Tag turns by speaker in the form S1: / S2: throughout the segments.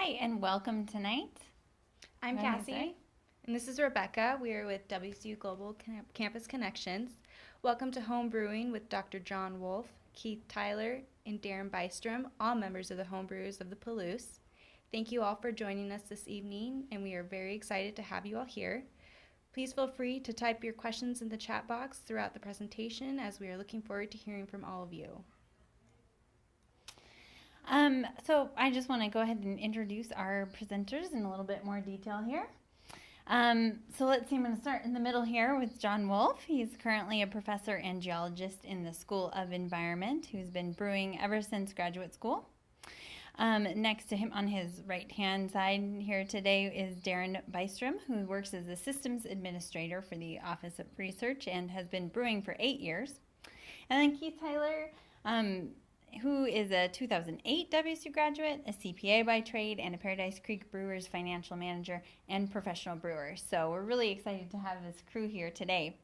S1: Hi, and welcome tonight.
S2: I'm Cassie. And this is Rebecca. We are with WCU Global Campus Connections. Welcome to Home Brewing with Dr. John Wolf, Keith Tyler, and Darren Bystrom, all members of the Home Brewers of the Palouse. Thank you all for joining us this evening, and we are very excited to have you all here. Please feel free to type your questions in the chat box throughout the presentation, as we are looking forward to hearing from all of you.
S1: So I just want to go ahead and introduce our presenters in a little bit more detail here. So let's see, I'm going to start in the middle here with John Wolf. He's currently a professor and geologist in the School of Environment who's been brewing ever since graduate school. Next to him on his right-hand side here today is Darren Bystrom, who works as the systems administrator for the Office of Research and has been brewing for 8 years. And then Keith Tyler, who is a 2008 WSU graduate, a CPA by trade, and a Paradise Creek Brewers financial manager and professional brewer. So we're really excited to have this crew here today.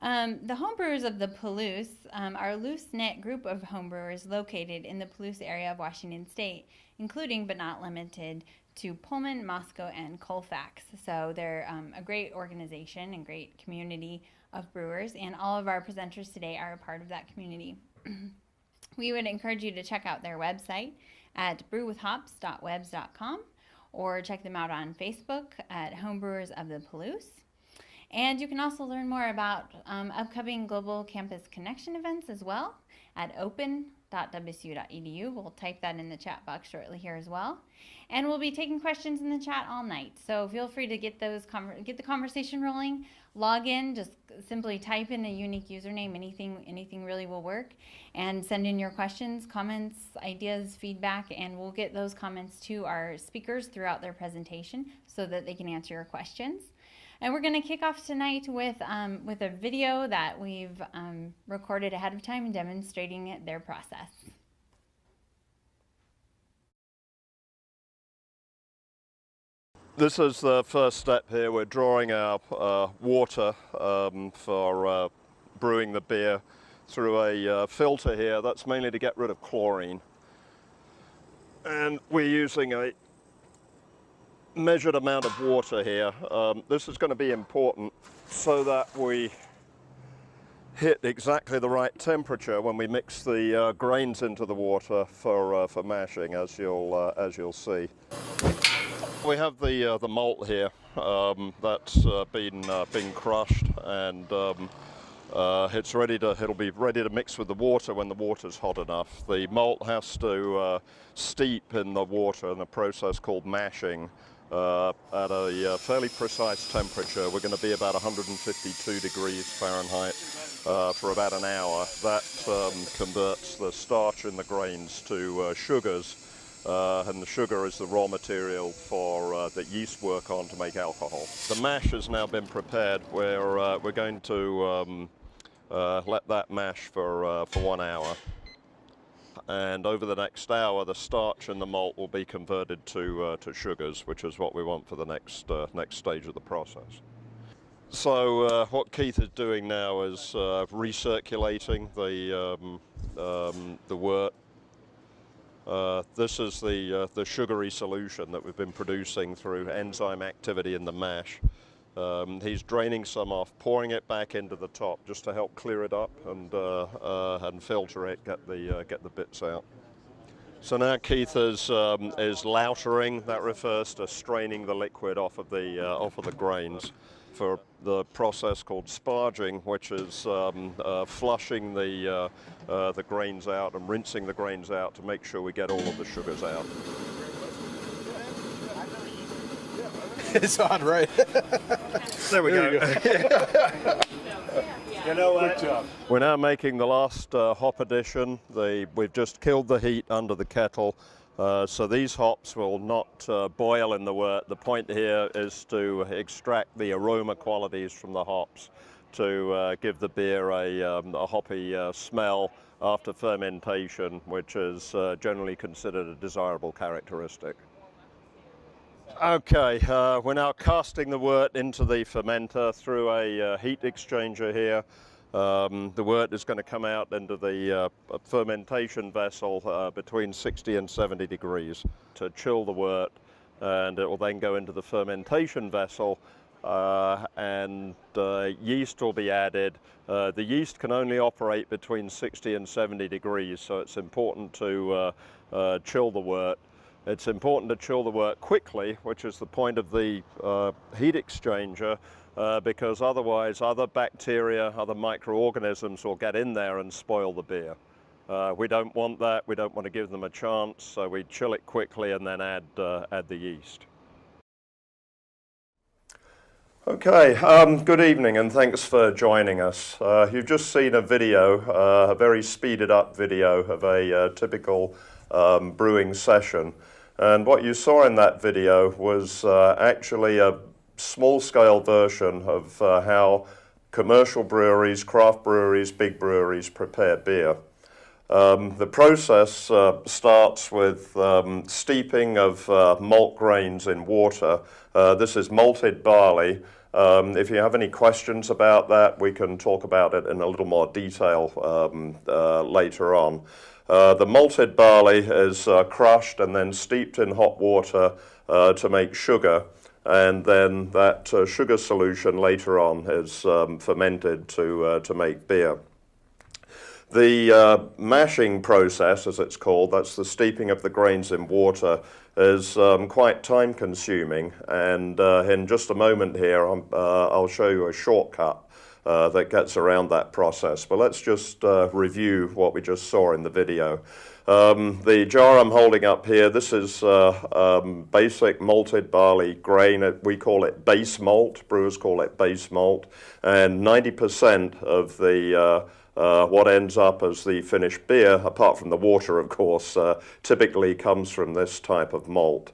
S1: The Home Brewers of the Palouse are a loose-knit group of home brewers located in the Palouse area of Washington State, including but not limited to Pullman, Moscow, and Colfax. So they're a great organization and great community of brewers, and all of our presenters today are a part of that community. We would encourage you to check out their website at brewwithhops.webs.com or check them out on Facebook at Home Brewers of the Palouse. And you can also learn more about upcoming Global Campus Connection events as well at open.wsu.edu. We'll type that in the chat box shortly here as well. And we'll be taking questions in the chat all night. So feel free to get the conversation rolling. Log in, just simply type in a unique username. Anything really will work. And send in your questions, comments, ideas, feedback, and we'll get those comments to our speakers throughout their presentation so that they can answer your questions. And we're going to kick off tonight with a video that we've recorded ahead of time demonstrating their process.
S3: This is the first step here. We're drawing our water for brewing the beer through a filter here. That's mainly to get rid of chlorine. And we're using a measured amount of water here. This is going to be important so that we hit exactly the right temperature when we mix the grains into the water for mashing, as you'll see. We have the malt here that's been crushed, and it'll be ready to mix with the water when the water's hot enough. The malt has to steep in the water in a process called mashing at a fairly precise temperature. We're going to be about 152 degrees Fahrenheit for about an hour. That converts the starch in the grains to sugars. And the sugar is the raw material for that yeast work on to make alcohol. The mash has now been prepared. We're going to let that mash for 1 hour. And over the next hour, the starch in the malt will be converted to sugars, which is what we want for the next stage of the process. So what Keith is doing now is recirculating the wort. This is the sugary solution that we've been producing through enzyme activity in the mash. He's draining some off, pouring it back into the top just to help clear it up and filter it, get the bits out. So now Keith is lautering. That refers to straining the liquid off of the grains for the process called sparging, which is flushing the grains out and rinsing the grains out to make sure we get all of the sugars out.
S4: It's on, right?
S3: There we go.
S4: You know what? Good job.
S3: We're now making the last hop addition. We've just killed the heat under the kettle. So these hops will not boil in the wort. The point here is to extract the aroma qualities from the hops to give the beer a hoppy smell after fermentation, which is generally considered a desirable characteristic. Okay, we're now casting the wort into the fermenter through a heat exchanger here. The wort is going to come out into the fermentation vessel between 60 and 70 degrees to chill the wort, and it will then go into the fermentation vessel, and yeast will be added. The yeast can only operate between 60 and 70 degrees, so it's important to chill the wort. It's important to chill the wort quickly, which is the point of the heat exchanger, because otherwise other bacteria, other microorganisms will get in there and spoil the beer. We don't want that. We don't want to give them a chance, so we chill it quickly and then add the yeast. Okay, good evening and thanks for joining us. You've just seen a video, a very speeded up video of a typical brewing session. And what you saw in that video was actually a small-scale version of how commercial breweries, craft breweries, big breweries prepare beer. The process starts with steeping of malt grains in water. This is malted barley. If you have any questions about that, we can talk about it in a little more detail later on. The malted barley is crushed and then steeped in hot water to make sugar, and then that sugar solution later on is fermented to make beer. The mashing process, as it's called, that's the steeping of the grains in water, is quite time consuming, and in just a moment here I'll show you a shortcut that gets around that process. But let's just review what we just saw in the video. The jar I'm holding up here, this is basic malted barley grain. We call it base malt, brewers call it base malt, and 90% of the what ends up as the finished beer, apart from the water of course, typically comes from this type of malt.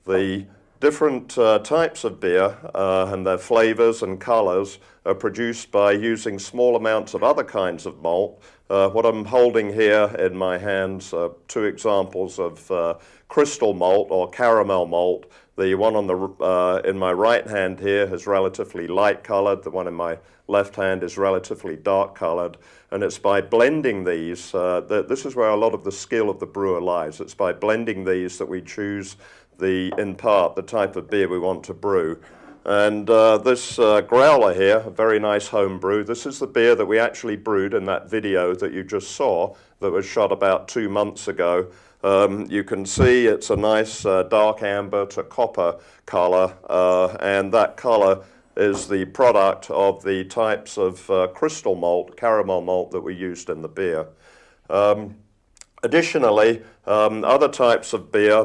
S3: The different types of beer and their flavors and colors are produced by using small amounts of other kinds of malt. What I'm holding here in my hands are two examples of crystal malt or caramel malt. The one on the in my right hand here is relatively light colored. The one in my left hand is relatively dark colored. And it's by blending these, this is where a lot of the skill of the brewer lies. It's by blending these that we choose in part the type of beer we want to brew. And this growler here, a very nice home brew, this is the beer that we actually brewed in that video that you just saw that was shot about 2 months ago. You can see it's a nice dark amber to copper color, and that color is the product of the types of crystal malt, caramel malt that we used in the beer. Additionally, other types of beer,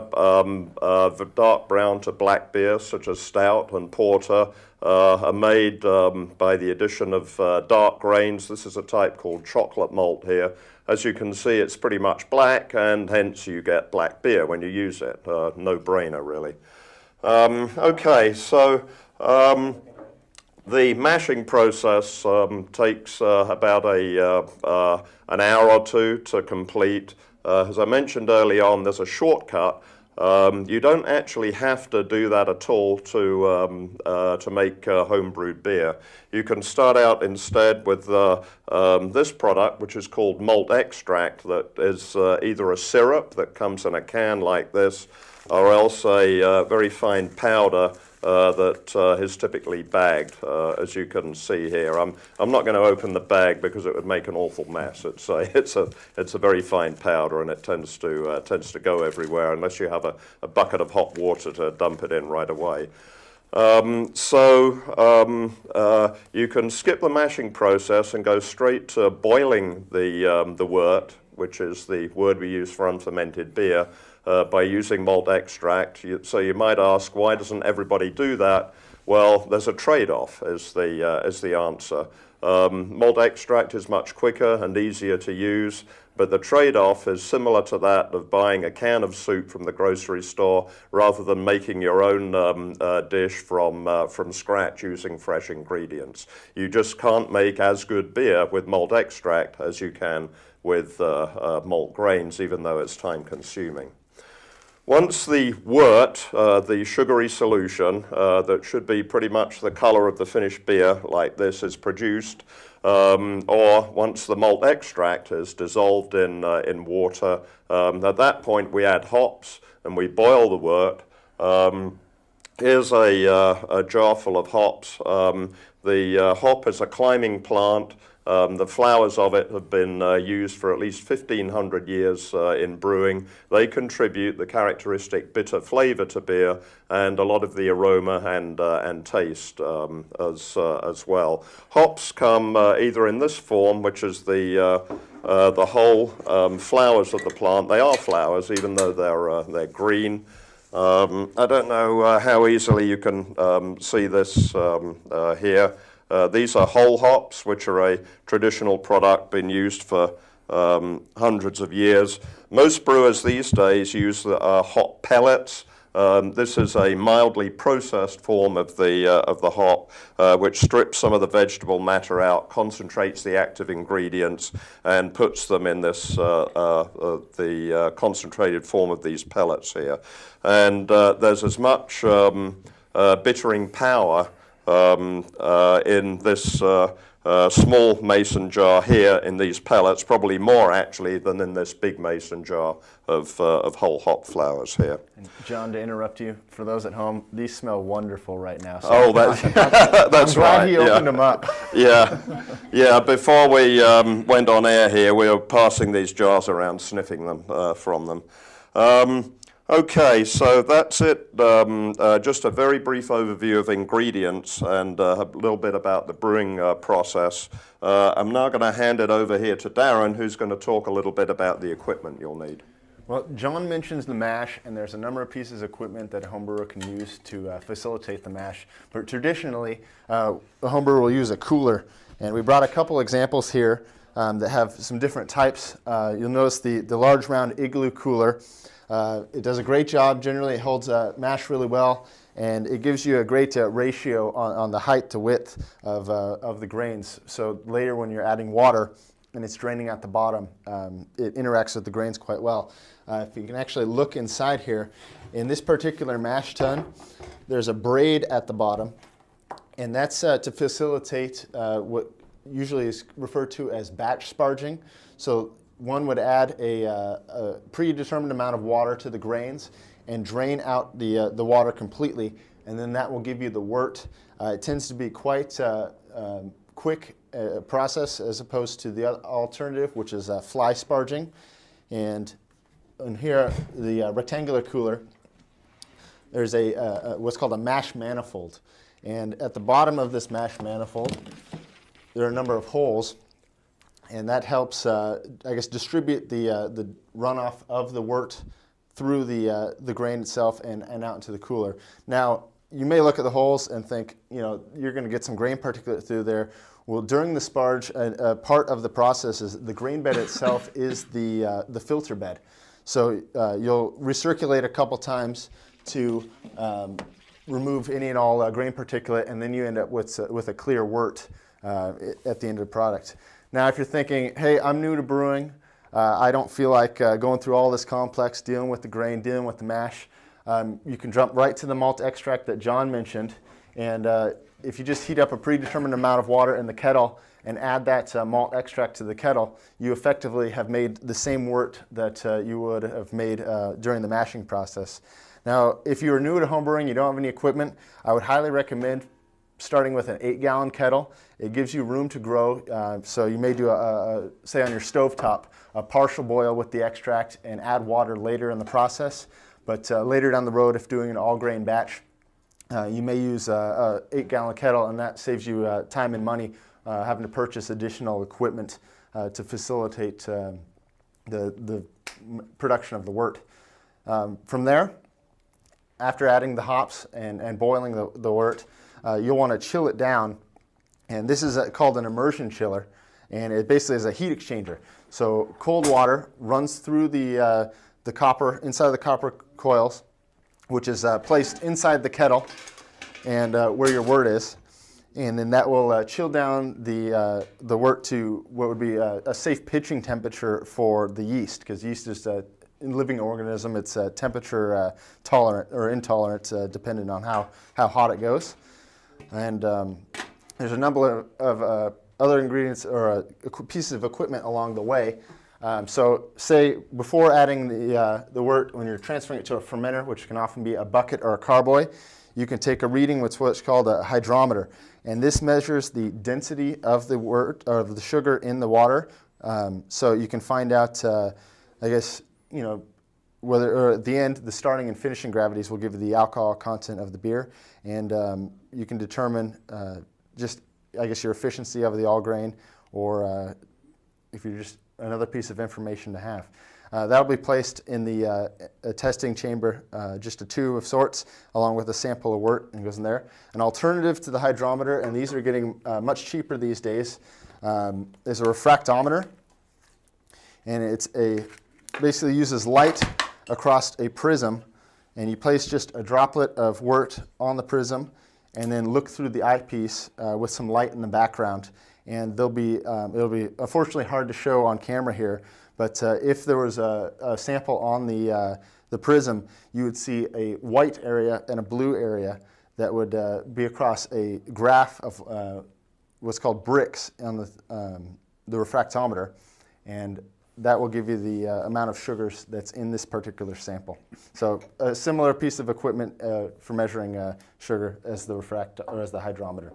S3: dark brown to black beer, such as stout and porter, are made by the addition of dark grains. This is a type called chocolate malt here. As you can see, it's pretty much black, and hence you get black beer when you use it. No-brainer, really. Okay, so the mashing process takes about an hour or two to complete. As I mentioned early on, there's a shortcut. You don't actually have to do that at all to make homebrewed beer. You can start out instead with this product, which is called malt extract, that is either a syrup that comes in a can like this, or else a very fine powder that is typically bagged, as you can see here. I'm not going to open the bag because it would make an awful mess. It's a very fine powder, and it tends to go everywhere unless you have a bucket of hot water to dump it in right away. You can skip the mashing process and go straight to boiling the wort, which is the word we use for unfermented beer, by using malt extract. So you might ask, why doesn't everybody do that? Well, there's a trade-off is the answer. Malt extract is much quicker and easier to use, but the trade-off is similar to that of buying a can of soup from the grocery store rather than making your own dish from scratch using fresh ingredients. You just can't make as good beer with malt extract as you can with malt grains, even though it's time-consuming. Once the wort, the sugary solution, that should be pretty much the color of the finished beer like this, is produced, or once the malt extract is dissolved in water, at that point we add hops and we boil the wort. Here's a jar full of hops. The hop is a climbing plant. The flowers of it have been used for at least 1,500 years in brewing. They contribute the characteristic bitter flavor to beer and a lot of the aroma and taste as well. Hops come either in this form, which is the whole flowers of the plant. They are flowers, even though they're green. I don't know how easily you can see this here. These are whole hops, which are a traditional product been used for hundreds of years. Most brewers these days use hop pellets. This is a mildly processed form of the hop, which strips some of the vegetable matter out, concentrates the active ingredients, and puts them in this the concentrated form of these pellets here. And there's as much bittering power in this small mason jar here in these pellets, probably more actually than in this big mason jar of whole hop flowers here.
S4: And John, to interrupt you, for those at home, these smell wonderful right now. So
S3: oh, that's
S4: I'm glad
S3: right.
S4: he opened them up.
S3: Yeah. Before we went on air here, we were passing these jars around, sniffing them from them. Okay, so that's it. Just a very brief overview of ingredients and a little bit about the brewing process. I'm now going to hand it over here to Darren, who's going to talk a little bit about the equipment you'll need.
S4: Well, John mentions the mash, and there's a number of pieces of equipment that a home brewer can use to facilitate the mash. But traditionally, a home brewer will use a cooler, and we brought a couple examples here that have some different types. You'll notice the large round igloo cooler. It does a great job. Generally, it holds mash really well, and it gives you a great ratio on the height to width of the grains. So later when you're adding water and it's draining out the bottom, it interacts with the grains quite well. If you can actually look inside here, in this particular mash tun, there's a braid at the bottom, and that's to facilitate what usually is referred to as batch sparging. So one would add a predetermined amount of water to the grains and drain out the water completely, and then that will give you the wort. It tends to be quite quick process as opposed to the alternative, which is fly sparging. And here, the rectangular cooler, there's what's called a mash manifold. And at the bottom of this mash manifold, there are a number of holes, and that helps, distribute the runoff of the wort through the grain itself and out into the cooler. Now, you may look at the holes and think, you're going to get some grain particulate through there. Well, during the sparge, part of the process is the grain bed itself is the filter bed. So you'll recirculate a couple times to remove any and all grain particulate, and then you end up with a clear wort at the end of the product. Now, if you're thinking, hey, I'm new to brewing, I don't feel like going through all this complex, dealing with the grain, dealing with the mash, you can jump right to the malt extract that John mentioned. And if you just heat up a predetermined amount of water in the kettle and add that malt extract to the kettle, you effectively have made the same wort that you would have made during the mashing process. Now, if you are new to homebrewing, you don't have any equipment, I would highly recommend starting with an 8-gallon kettle. It gives you room to grow, so you may do, say on your stovetop, a partial boil with the extract and add water later in the process. But later down the road, if doing an all-grain batch, you may use a 8-gallon kettle, and that saves you time and money having to purchase additional equipment to facilitate the production of the wort. From there, after adding the hops and boiling the wort, you'll want to chill it down, and this is called an immersion chiller, and it basically is a heat exchanger. So cold water runs through the copper, inside the copper coils, which is placed inside the kettle and where your wort is, and then that will chill down the wort to what would be a safe pitching temperature for the yeast, because yeast is a living organism. It's temperature tolerant or intolerant, depending on how hot it goes. And there's a number of other ingredients or pieces of equipment along the way. So say before adding the wort, when you're transferring it to a fermenter, which can often be a bucket or a carboy, you can take a reading with what's called a hydrometer. And this measures the density of the wort, or the sugar in the water. So you can find out, I guess, whether, or at the end, the starting and finishing gravities will give you the alcohol content of the beer. And you can determine just, I guess, your efficiency of the all grain, or if you're just another piece of information to have. That'll be placed in the testing chamber, just a tube of sorts, along with a sample of wort, and goes in there. An alternative to the hydrometer, and these are getting much cheaper these days, is a refractometer. And it's basically uses light across a prism, and you place just a droplet of wort on the prism, and then look through the eyepiece with some light in the background. And it'll be unfortunately hard to show on camera here, but if there was a sample on the prism, you would see a white area and a blue area that would be across a graph of what's called bricks on the refractometer, and that will give you the amount of sugars that's in this particular sample. So a similar piece of equipment for measuring sugar as the hydrometer.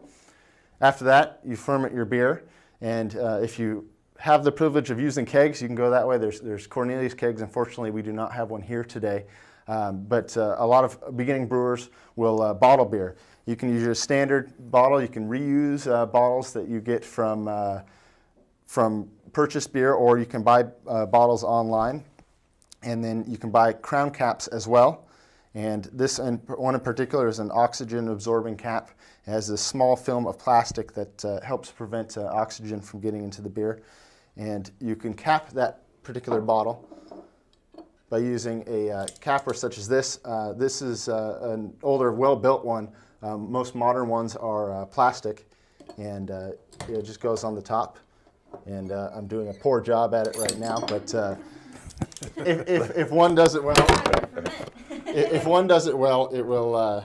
S4: After that, you ferment your beer, and if you have the privilege of using kegs, you can go that way. There's Cornelius kegs. Unfortunately, we do not have one here today, but a lot of beginning brewers will bottle beer. You can use your standard bottle. You can reuse bottles that you get from purchased beer, or you can buy bottles online, and then you can buy crown caps as well. And this one in particular is an oxygen-absorbing cap. It has this small film of plastic that helps prevent oxygen from getting into the beer. And you can cap that particular bottle by using a capper such as this. This is an older, well-built one. Most modern ones are plastic, and it just goes on the top. And I'm doing a poor job at it right now, but if one does it well, if one does it well, it will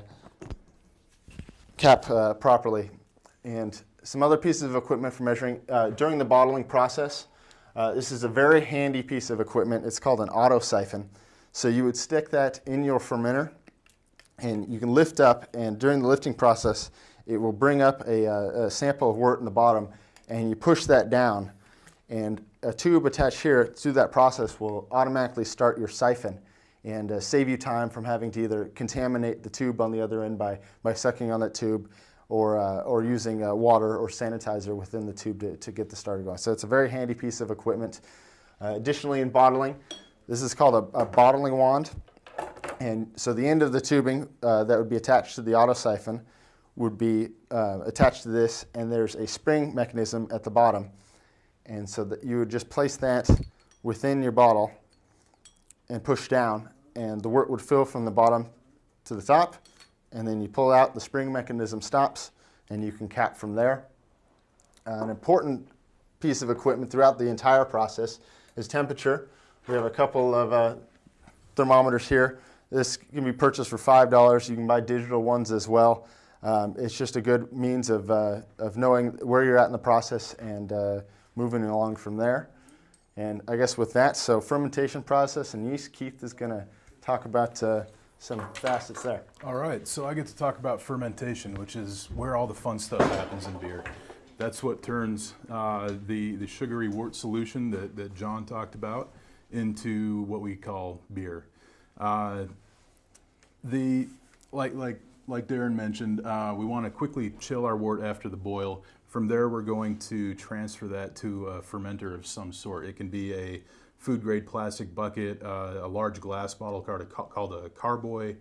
S4: cap properly. And some other pieces of equipment for measuring during the bottling process. This is a very handy piece of equipment. It's called an auto siphon. So you would stick that in your fermenter, and you can lift up, and during the lifting process, it will bring up a sample of wort in the bottom, and you push that down, and a tube attached here through that process will automatically start your siphon and save you time from having to either contaminate the tube on the other end by sucking on that tube, or using water or sanitizer within the tube to get the starter going. So it's a very handy piece of equipment. Additionally, in bottling, this is called a bottling wand. And so the end of the tubing that would be attached to the auto siphon would be attached to this, and there's a spring mechanism at the bottom. And so that you would just place that within your bottle and push down, and the wort would fill from the bottom to the top, and then you pull out, the spring mechanism stops, and you can cap from there. An important piece of equipment throughout the entire process is temperature. We have a couple of thermometers here. This can be purchased for $5. You can buy digital ones as well. It's just a good means of knowing where you're at in the process and moving along from there. And I guess with that, so fermentation process and yeast, Keith is going to talk about some facets there.
S5: All right, so I get to talk about fermentation, which is where all the fun stuff happens in beer. That's what turns the sugary wort solution that John talked about into what we call beer. Like Darren mentioned, we want to quickly chill our wort after the boil. From there, we're going to transfer that to a fermenter of some sort. It can be a food-grade plastic bucket, a large glass bottle called a carboy.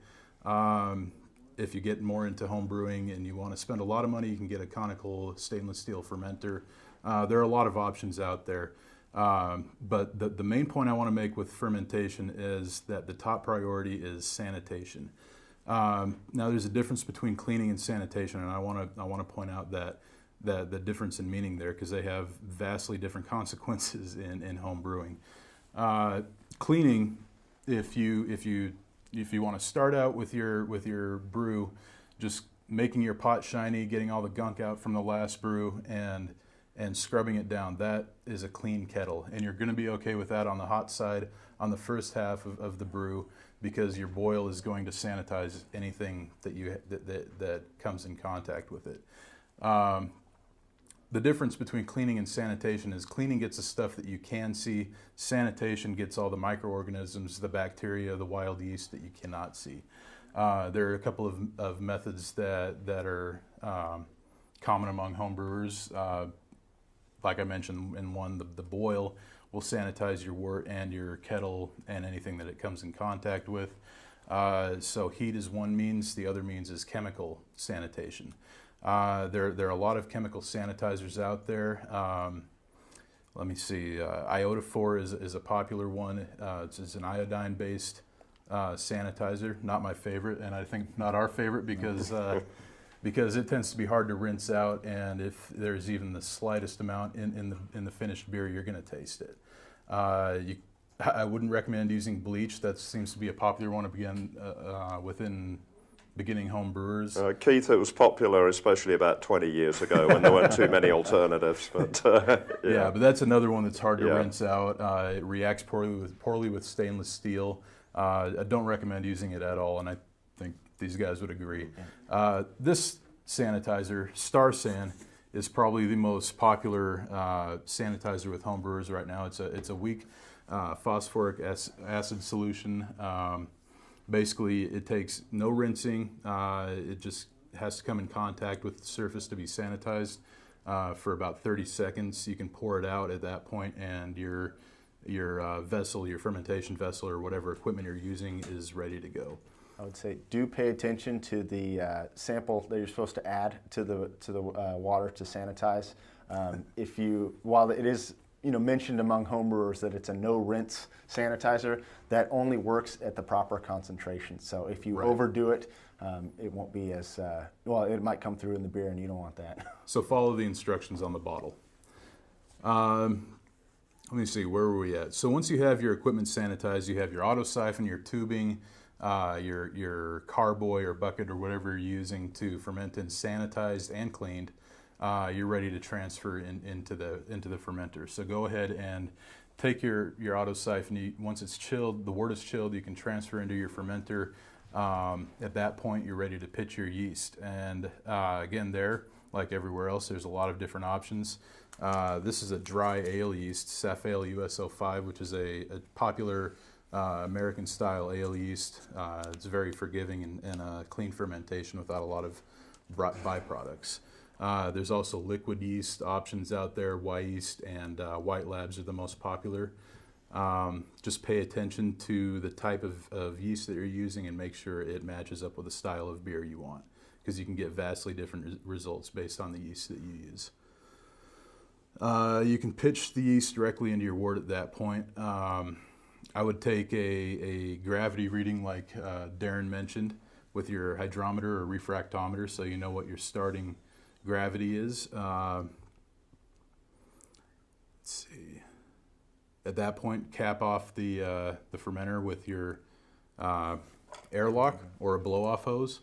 S5: If you get more into home brewing and you want to spend a lot of money, you can get a conical stainless steel fermenter. There are a lot of options out there. But the main point I want to make with fermentation is that the top priority is sanitation. Now, there's a difference between cleaning and sanitation, and I want to point out that the difference in meaning there, because they have vastly different consequences in home brewing. Cleaning, if you want to start out with your brew, just making your pot shiny, getting all the gunk out from the last brew, and and scrubbing it down. That is a clean kettle, and you're going to be okay with that on the hot side on the first half of the brew, because your boil is going to sanitize anything that comes in contact with it. The difference between cleaning and sanitation is cleaning gets the stuff that you can see. Sanitation gets all the microorganisms, the bacteria, the wild yeast that you cannot see. There are a couple of methods that are common among home brewers. Like I mentioned in one, the boil will sanitize your wort and your kettle and anything that it comes in contact with. So heat is one means. The other means is chemical sanitation. There are a lot of chemical sanitizers out there. Let me see. Iodophor is a popular one. It's an iodine-based sanitizer. Not my favorite, and I think not our favorite, because it tends to be hard to rinse out, and if there's even the slightest amount in the finished beer, you're going to taste it. I wouldn't recommend using bleach. That seems to be a popular one within beginning home brewers.
S3: Keith, it was popular, especially about 20 years ago when there weren't too many alternatives. But
S5: yeah, but that's another one that's hard to rinse out. It reacts poorly with stainless steel. I don't recommend using it at all, and I think these guys would agree. This sanitizer, Star San, is probably the most popular sanitizer with home brewers right now. It's a weak phosphoric acid solution. Basically, it takes no rinsing. It just has to come in contact with the surface to be sanitized for about 30 seconds. You can pour it out at that point, and your vessel, your fermentation vessel, or whatever equipment you're using is ready to go.
S4: I would say do pay attention to the sample that you're supposed to add to the water to sanitize. While it is mentioned among homebrewers that it's a no rinse sanitizer, that only works at the proper concentration. So if you overdo it, it won't be as it might come through in the beer, and you don't want that. So
S5: follow the instructions on the bottle. Let me see, where were we at? So once you have your equipment sanitized, you have your auto siphon, your tubing, your carboy or bucket or whatever you're using to ferment in, sanitized and cleaned. You're ready to transfer into the fermenter. So go ahead and take your auto siphon. Once it's chilled, the wort is chilled, you can transfer into your fermenter. At that point, you're ready to pitch your yeast. And again, there, like everywhere else, there's a lot of different options. This is a dry ale yeast, Saf Ale US-05, which is a popular American-style ale yeast. It's very forgiving and a clean fermentation without a lot of byproducts. There's also liquid yeast options out there. Y yeast and White Labs are the most popular. Just pay attention to the type of yeast that you're using and make sure it matches up with the style of beer you want, because you can get vastly different results based on the yeast that you use. You can pitch the yeast directly into your wort at that point. I would take a gravity reading like Darren mentioned with your hydrometer or refractometer, so you know what your starting gravity is. Let's see. At that point, cap off the fermenter with your airlock or a blow-off hose.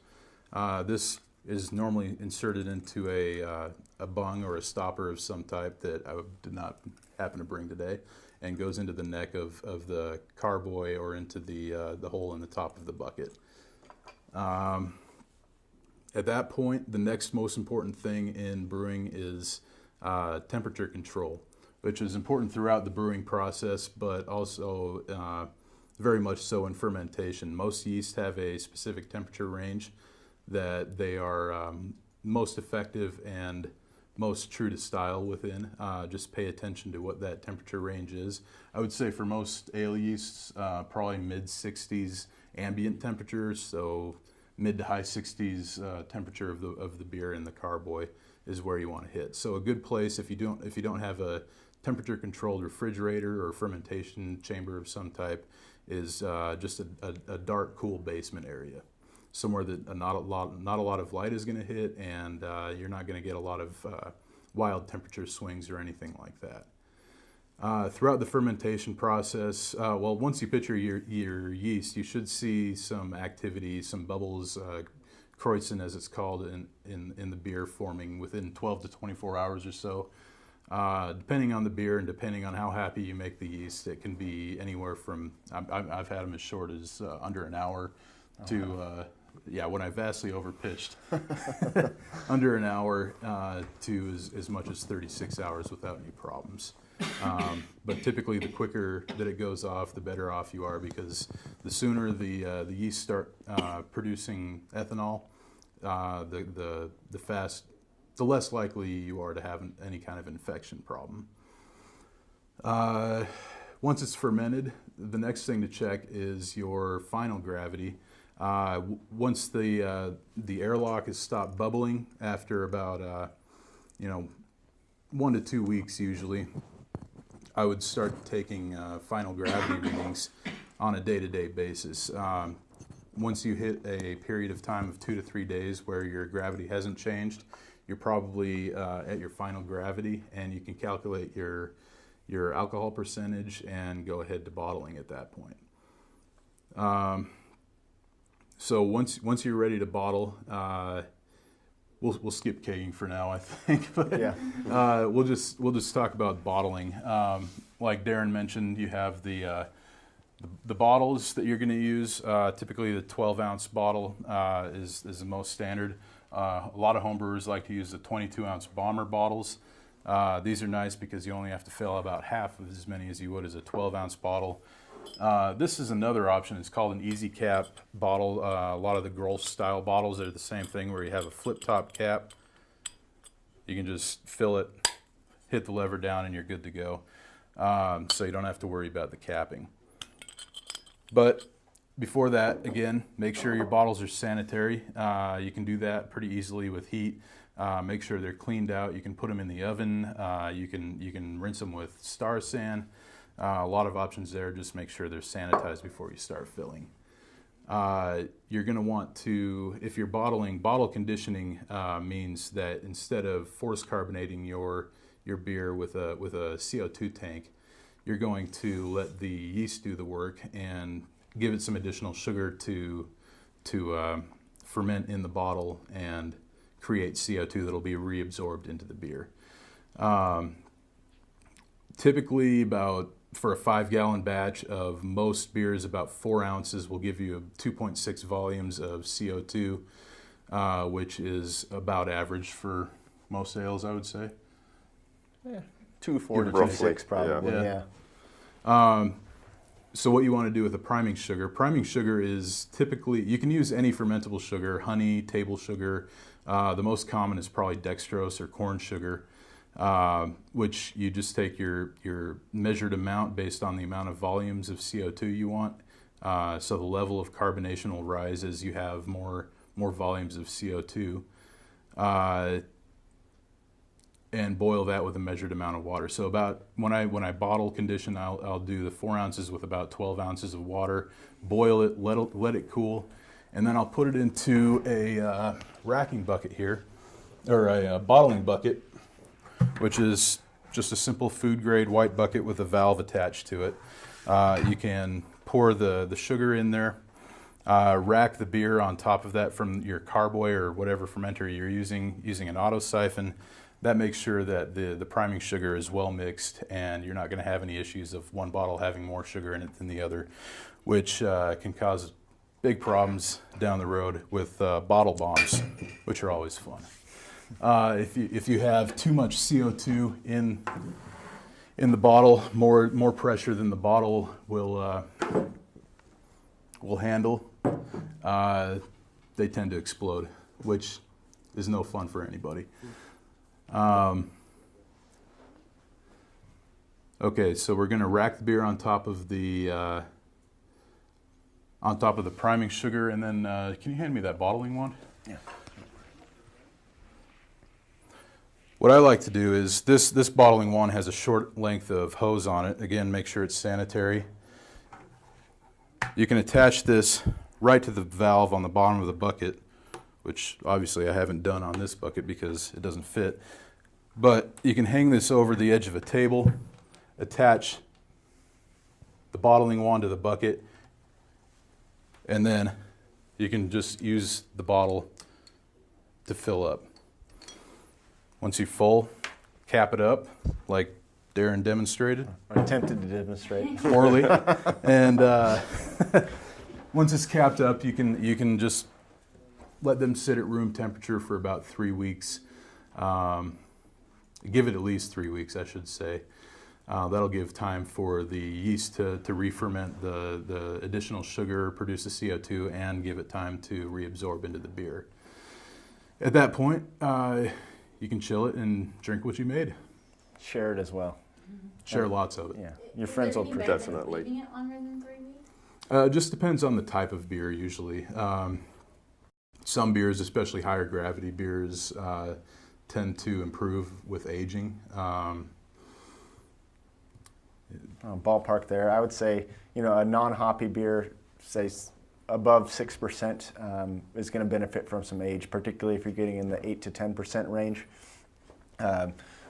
S5: This is normally inserted into a bung or a stopper of some type that I did not happen to bring today, and goes into the neck of the carboy or into the hole in the top of the bucket. At that point, the next most important thing in brewing is temperature control, which is important throughout the brewing process, but also very much so in fermentation. Most yeast have a specific temperature range that they are most effective and most true to style within. Just pay attention to what that temperature range is. I would say for most ale yeasts, probably mid-60s ambient temperatures, so mid to high 60s temperature of the beer in the carboy is where you want to hit. So a good place, if you don't have a temperature controlled refrigerator or fermentation chamber of some type, is just a dark, cool basement area, somewhere that not a lot of light is going to hit, and you're not going to get a lot of wild temperature swings or anything like that. Throughout the fermentation process, once you pitch your yeast, you should see some activity, some bubbles, kreuzen as it's called, in the beer forming within 12 to 24 hours or so. Depending on the beer and depending on how happy you make the yeast, it can be anywhere from, I've had them as short as under an hour to, when I vastly overpitched, under an hour to as much as 36 hours without any problems. But typically the quicker that it goes off, the better off you are, because the sooner the yeast start producing ethanol, the less likely you are to have any kind of infection problem. Once it's fermented, the next thing to check is your final gravity. Once the airlock has stopped bubbling after about 1 to 2 weeks usually, I would start taking final gravity readings on a day-to-day basis. Once you hit a period of time of 2 to 3 days where your gravity hasn't changed, you're probably at your final gravity, and you can calculate your alcohol percentage and go ahead to bottling at that point. So once you're ready to bottle, we'll skip kegging for now, I think. But
S4: Yeah.
S5: we'll just talk about bottling. Like Darren mentioned, you have the bottles that you're going to use. Typically, the 12-ounce bottle is the most standard. A lot of homebrewers like to use the 22-ounce bomber bottles. These are nice because you only have to fill about half of as many as you would as a 12-ounce bottle. This is another option. It's called an easy cap bottle. A lot of the Grolsch style bottles are the same thing, where you have a flip top cap. You can just fill it, hit the lever down, and you're good to go. So you don't have to worry about the capping. But before that, again, make sure your bottles are sanitary. You can do that pretty easily with heat. Make sure they're cleaned out. You can put them in the oven. You can rinse them with Star San. A lot of options there. Just make sure they're sanitized before you start filling. You're going to want to, if you're bottling, bottle conditioning means that instead of force carbonating your beer with a CO2 tank, you're going to let the yeast do the work and give it some additional sugar to ferment in the bottle and create CO2 that'll be reabsorbed into the beer. Typically, for a 5-gallon batch of most beers, about 4 ounces will give you 2.6 volumes of CO2, which is about average for most ales, I would say.
S4: 2.4 to
S3: Roughly,
S4: 2.6 probably.
S5: yeah.
S4: Yeah.
S5: So what you want to do with a priming sugar is typically, you can use any fermentable sugar, honey, table sugar. The most common is probably dextrose or corn sugar, which you just take your measured amount based on the amount of volumes of CO2 you want. So the level of carbonation will rise as you have more volumes of CO2. And boil that with a measured amount of water. So about when I bottle condition, I'll do the 4 ounces with about 12 ounces of water, boil it, let it cool, and then I'll put it into a racking bucket here, or a bottling bucket, which is just a simple food grade white bucket with a valve attached to it. You can pour the sugar in there, rack the beer on top of that from your carboy or whatever fermenter you're using an auto siphon. That makes sure that the priming sugar is well mixed, and you're not going to have any issues of one bottle having more sugar in it than the other, which can cause big problems down the road with bottle bombs, which are always fun. If you have too much CO2 in the bottle, more pressure than the bottle will handle, they tend to explode, which is no fun for anybody. Okay, so we're going to rack the beer on top of the priming sugar, and then can you hand me that bottling wand?
S4: Yeah.
S5: What I like to do is this bottling wand has a short length of hose on it. Again, make sure it's sanitary. You can attach this right to the valve on the bottom of the bucket, which obviously I haven't done on this bucket because it doesn't fit. But you can hang this over the edge of a table, attach the bottling wand to the bucket, and then you can just use the bottle to fill up. Once you're full, cap it up like Darren demonstrated.
S4: Or attempted to demonstrate.
S5: Poorly. And once it's capped up, you can just let them sit at room temperature for about 3 weeks. Give it at least 3 weeks, I should say. That'll give time for the yeast to re-ferment the additional sugar, produce the CO2, and give it time to reabsorb into the beer. At that point, you can chill it and drink what you made.
S4: Share it as well.
S5: Share lots of it.
S4: Yeah, your friends will appreciate it.
S3: Definitely.
S1: Keeping it longer than 3 weeks?
S5: It just depends on the type of beer, usually. Some beers, especially higher gravity beers, tend to improve with aging.
S4: Ballpark there. I would say, a non-hoppy beer, say above 6%, is going to benefit from some age, particularly if you're getting in the 8 to 10% range.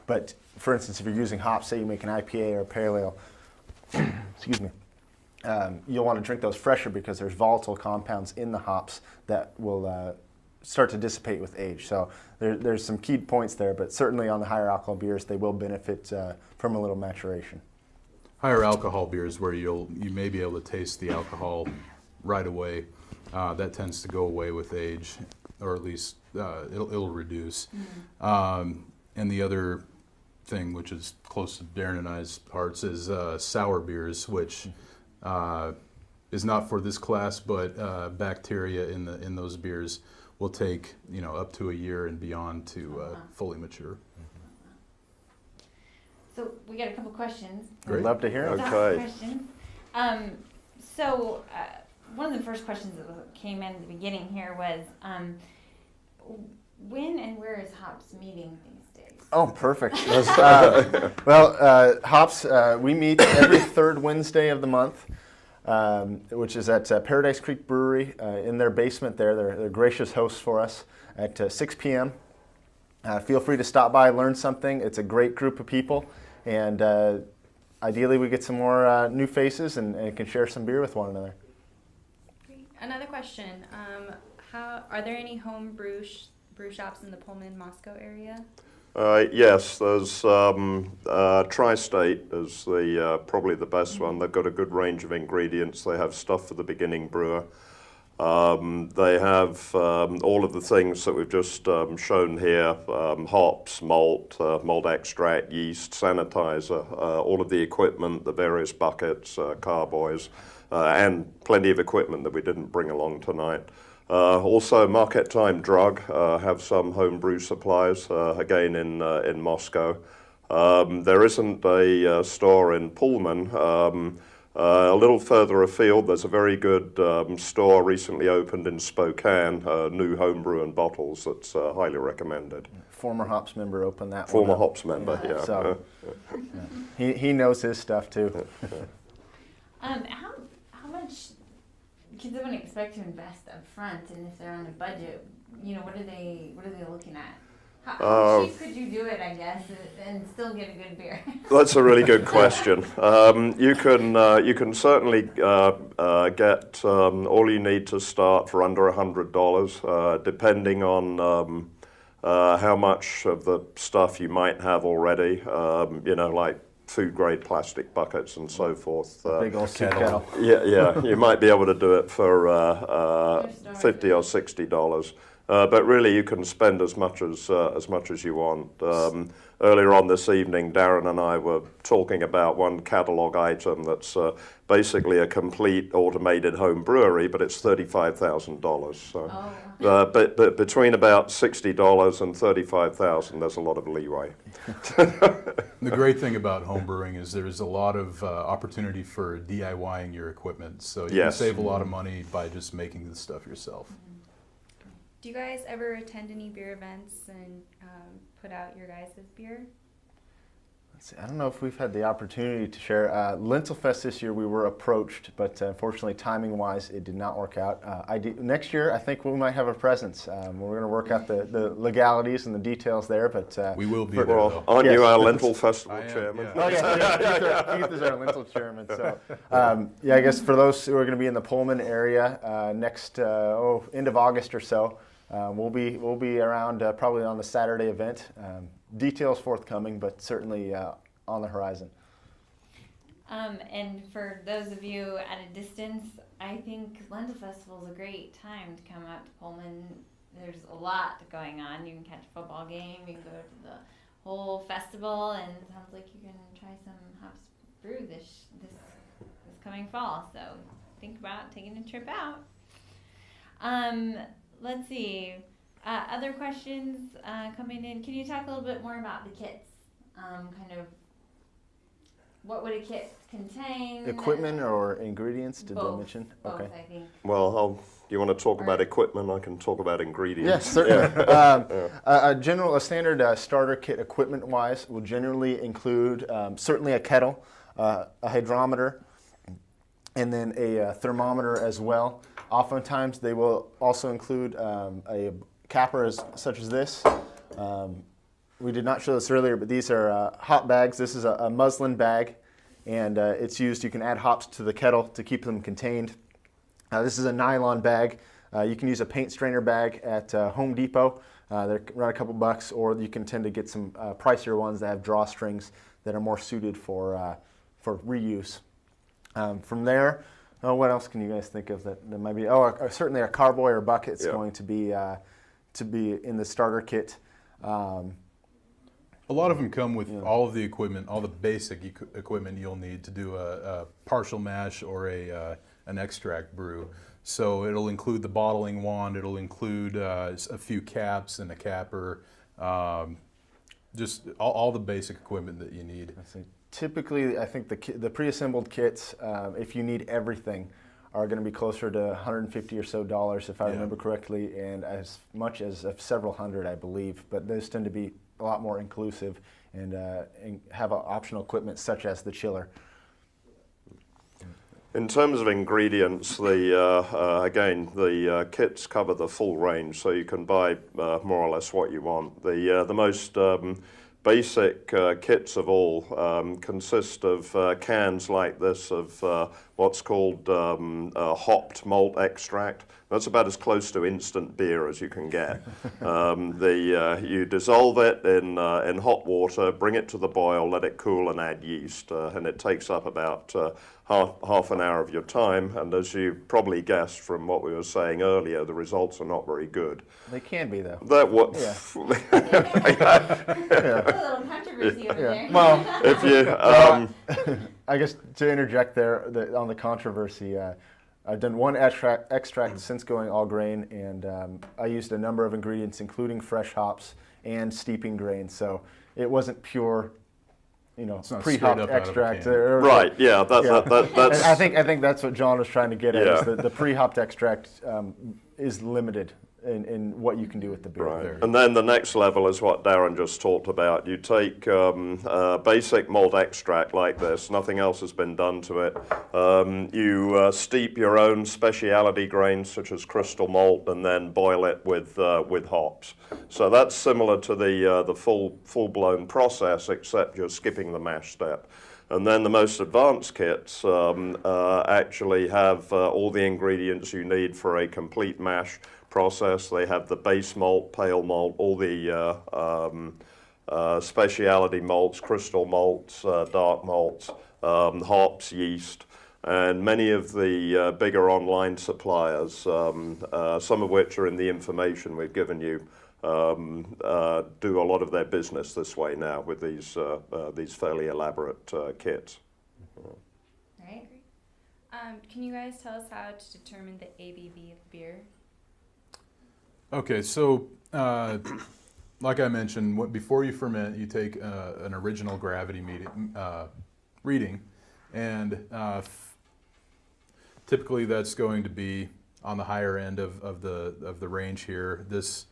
S4: But for instance, if you're using hops, say you make an IPA or a pale ale, excuse me, you'll want to drink those fresher because there's volatile compounds in the hops that will start to dissipate with age. So there's some key points there, but certainly on the higher alcohol beers, they will benefit from a little maturation.
S5: Higher alcohol beers where you may be able to taste the alcohol right away. That tends to go away with age, or at least it'll reduce. And the other thing, which is close to Darren and I's hearts, is sour beers, which is not for this class, but bacteria in those beers will take up to a year and beyond to fully mature.
S1: So we got a couple questions.
S5: Great.
S4: I'd love to hear it.
S3: Okay.
S1: Questions. One of the first questions that came in at the beginning here was, when and where is Hops meeting these days?
S4: Oh, perfect. Hops, we meet every third Wednesday of the month, which is at Paradise Creek Brewery in their basement there. They're gracious hosts for us at 6 p.m. Feel free to stop by, learn something. It's a great group of people, and ideally we get some more new faces and can share some beer with one another.
S2: Great. Another question. Are there any home brew shops in the Pullman, Moscow area?
S3: Yes, there's Tri-State is probably the best one. They've got a good range of ingredients. They have stuff for the beginning brewer. They have all of the things that we've just shown here, hops, malt, malt extract, yeast, sanitizer, all of the equipment, the various buckets, carboys, and plenty of equipment that we didn't bring along tonight. Also, Market Time Drug have some home brew supplies, again in Moscow. There isn't a store in Pullman. A little further afield, there's a very good store recently opened in Spokane, new homebrew and bottles that's highly recommended.
S4: Former Hops member opened that
S3: Former
S4: one up.
S3: Hops member, yeah.
S4: So he knows his stuff too.
S1: How much kids wouldn't expect to invest up front, and if they're on a budget, what are they looking at? How cheap could you do it, I guess, and still get a good beer?
S3: That's a really good question. You can certainly get all you need to start for under $100, depending on how much of the stuff you might have already. Like food grade plastic buckets and so forth.
S4: Big old kettle.
S3: Yeah. You might be able to do it for $50 or $60. But really, you can spend as much as you want. Earlier on this evening, Darren and I were talking about one catalog item that's basically a complete automated home brewery, but it's $35,000. So, but between about $60 and $35,000, there's a lot of leeway.
S5: The great thing about home brewing is there's a lot of opportunity for DIYing your equipment. So you can save a lot of money by just making the stuff yourself.
S2: Do you guys ever attend any beer events and put out your guys' beer?
S4: I don't know if we've had the opportunity to share. Lentil Fest this year we were approached, but unfortunately timing-wise it did not work out. Next year I think we might have a presence. We're going to work out the legalities and the details there, but
S5: we will be there, though.
S3: Aren't you our Lentil Festival chairman?
S5: Yeah.
S4: Oh yeah, Keith is our Lentil chairman. So I guess for those who are going to be in the Pullman area next end of August or so, We'll be around probably on the Saturday event. Details forthcoming, but certainly on the horizon.
S1: And for those of you at a distance, I think Lentil Festival is a great time to come out to Pullman. There's a lot going on. You can catch a football game, you can go to the whole festival, and it sounds like you can try some hops brew this coming fall. So think about taking a trip out. Let's see. Other questions coming in. Can you talk a little bit more about the kits? Kind of what would a kit contain?
S4: Equipment or ingredients? Did
S1: Both.
S4: they mention?
S1: Both,
S4: Okay.
S1: I think.
S3: Well, you want to talk about equipment? I can talk about ingredients.
S4: Yes, certainly. A standard starter kit equipment-wise will generally include certainly a kettle, a hydrometer, and then a thermometer as well. Oftentimes, they will also include a capper such as this. We did not show this earlier, but these are hop bags. This is a muslin bag, and it's used. You can add hops to the kettle to keep them contained. This is a nylon bag. You can use a paint strainer bag at Home Depot. They're around a couple bucks, or you can tend to get some pricier ones that have drawstrings that are more suited for reuse. From there, what else can you guys think of that might be? Certainly a carboy or bucket is going to be in the starter kit.
S5: A lot of them come with all of the equipment, all the basic equipment you'll need to do a partial mash or an extract brew. So it'll include the bottling wand, it'll include a few caps and a capper, just all the basic equipment that you need.
S4: Typically, I think the pre-assembled kits, if you need everything, are going to be closer to $150 or so, if I remember correctly, and as much as several hundred, I believe. But those tend to be a lot more inclusive and have optional equipment such as the chiller.
S3: In terms of ingredients, the kits cover the full range, so you can buy more or less what you want. The most basic kits of all consist of cans like this of what's called hopped malt extract. That's about as close to instant beer as you can get. You dissolve it in hot water, bring it to the boil, let it cool, and add yeast. And it takes up about half an hour of your time. And as you probably guessed from what we were saying earlier, the results are not very good.
S4: They can be, though.
S1: A little controversy over there.
S4: Well,
S3: if you,
S4: I guess to interject there on the controversy, I've done one extract since going all grain, and I used a number of ingredients, including fresh hops and steeping grain. So it wasn't pure, pre-hopped extract.
S3: Right? Yeah, that's.
S4: I think that's what John was trying to get at. Is the pre-hopped extract is limited in what you can do with the beer.
S3: Right. And then the next level is what Darren just talked about. You take basic malt extract like this, nothing else has been done to it. You steep your own specialty grains such as crystal malt and then boil it with hops. So that's similar to the full-blown process, except you're skipping the mash step. And then the most advanced kits actually have all the ingredients you need for a complete mash process. They have the base malt, pale malt, all the specialty malts, crystal malts, dark malts, hops, yeast, and many of the bigger online suppliers, some of which are in the information we've given you, do a lot of their business this way now with these fairly elaborate kits.
S2: Right. Can you guys tell us how to determine the ABV of beer?
S5: Okay, so like I mentioned, before you ferment, you take an original gravity reading, and typically that's going to be on the higher end of the range here. This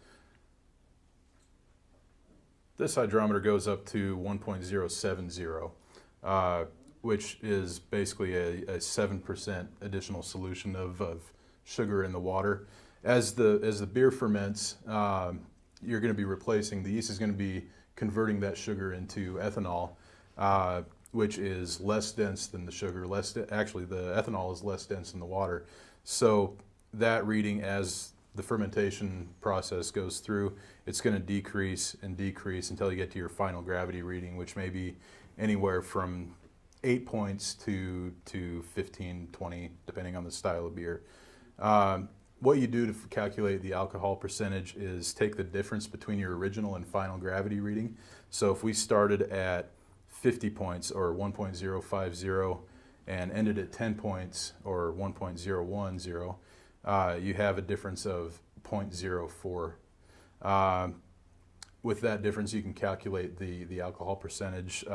S5: hydrometer goes up to 1.070, which is basically a 7% additional solution of sugar in the water. As the beer ferments, you're going to be replacing, the yeast is going to be converting that sugar into ethanol, which is less dense than the sugar. Actually, the ethanol is less dense than the water. So that reading, as the fermentation process goes through, it's going to decrease and decrease until you get to your final gravity reading, which may be anywhere from 8 points to 15, 20, depending on the style of beer. What you do to calculate the alcohol percentage is take the difference between your original and final gravity reading. So if we started at 50 points or 1.050 and ended at 10 points or 1.010, you have a difference of 0.04. With that difference, you can calculate the alcohol percentage.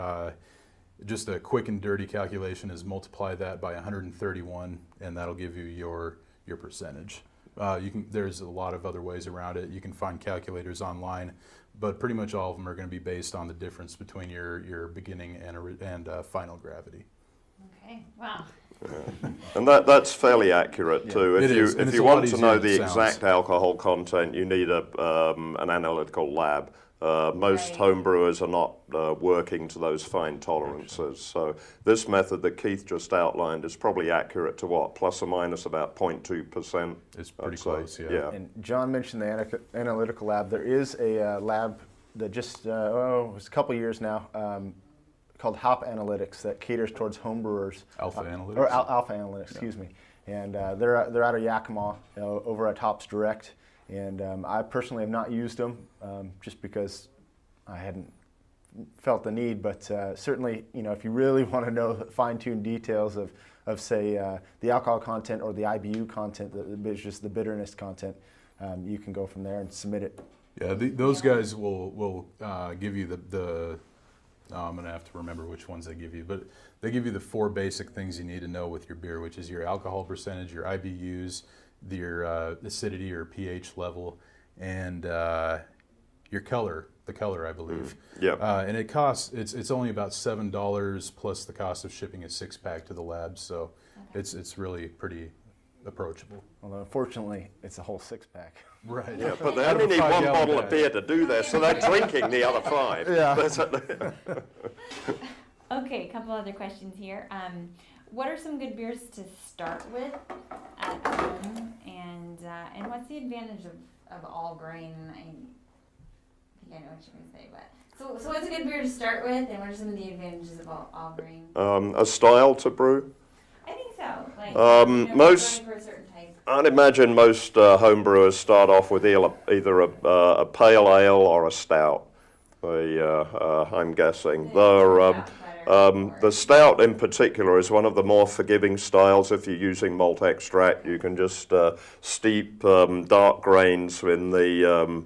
S5: Just a quick and dirty calculation is multiply that by 131, and that'll give you your percentage. There's a lot of other ways around it. You can find calculators online, but pretty much all of them are going to be based on the difference between your beginning and final gravity.
S1: Okay, wow.
S3: And that's fairly accurate too.
S5: It is, and
S3: If
S5: it's
S3: you
S5: a lot
S3: want to
S5: easier
S3: know
S5: than
S3: the
S5: it sounds.
S3: exact alcohol content, you need an analytical lab. Most
S1: Right.
S3: home brewers are not working to those fine tolerances. So this method that Keith just outlined is probably accurate to what, plus or minus about 0.2%.
S5: It's pretty
S3: I'd say.
S5: close, yeah.
S4: And John mentioned the analytical lab. There is a lab that just, it was a couple years now, called Hop Analytics that caters towards home brewers.
S5: Alpha Analytics?
S4: Or Alpha Analytics, excuse me. And they're out of Yakima, over at Hops Direct. And I personally have not used them just because I hadn't felt the need. But certainly, if you really want to know the fine-tuned details of say, the alcohol content or the IBU content, just the bitterness content, you can go from there and submit it.
S5: Yeah, those guys will give you the I'm going to have to remember which ones they give you, but they give you the 4 basic things you need to know with your beer, which is your alcohol percentage, your IBUs, your acidity or pH level, and your color, I believe.
S3: Yeah.
S5: And it costs, it's only about $7 plus the cost of shipping a 6-pack to the lab, so it's really pretty approachable.
S4: Although unfortunately, it's a whole 6-pack.
S5: Right.
S3: Yeah, but they only need 1
S5: 5-gallon
S3: bottle
S5: bag.
S3: of beer to do this, so they're drinking the other 5.
S4: Yeah.
S1: Okay, a couple other questions here. What are some good beers to start with at home, and what's the advantage of all grain? I think I know what you're going to say, but so what's a good beer to start with, and what are some of the advantages of all grain?
S3: A style to brew?
S1: I think so. Like
S3: most-
S1: going for a certain type.
S3: I'd imagine most home brewers start off with either a pale ale or a stout. I'm guessing. The stout in particular is one of the more forgiving styles. If you're using malt extract, you can just steep dark grains in the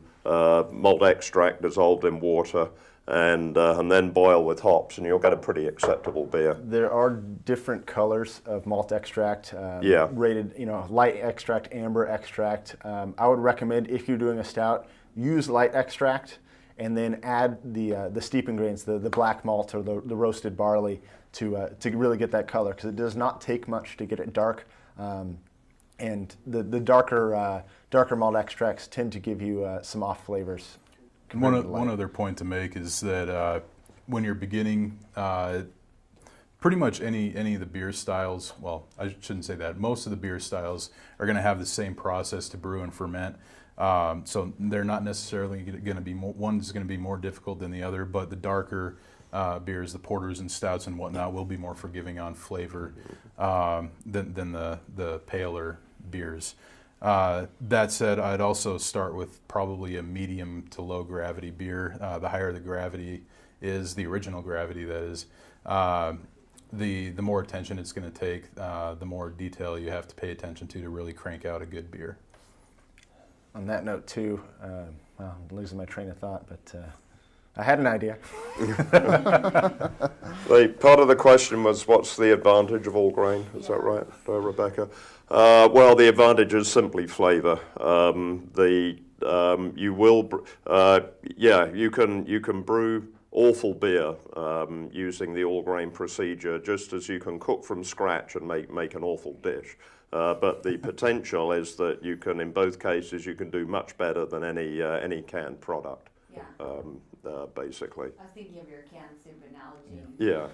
S3: malt extract dissolved in water, and then boil with hops, and you'll get a pretty acceptable beer.
S4: There are different colors of malt extract,
S3: Yeah.
S4: rated, light extract, amber extract. I would recommend, if you're doing a stout, use light extract and then add the steeping grains, the black malt or the roasted barley to really get that color, because it does not take much to get it dark. And the darker malt extracts tend to give you some off flavors.
S5: One other point to make is that when you're beginning, pretty much any of the beer styles, well, I shouldn't say that, most of the beer styles are going to have the same process to brew and ferment. So they're not necessarily going to be one's going to be more difficult than the other, but the darker beers, the porters and stouts and whatnot, will be more forgiving on flavor than the paler beers. That said, I'd also start with probably a medium to low gravity beer. The higher the gravity is, the original gravity that is, the more attention it's going to take, the more detail you have to pay attention to really crank out a good beer.
S4: On that note too, I'm losing my train of thought, but I had an idea.
S3: Part of the question was, what's the advantage of all grain? Is that right, Rebecca? Well, the advantage is simply flavor. You can brew awful beer using the all grain procedure, just as you can cook from scratch and make an awful dish. But the potential is that you can, in both cases, you can do much better than any canned product.
S1: Yeah.
S3: Basically.
S1: I was thinking of your canned soup analogy.
S3: Yeah.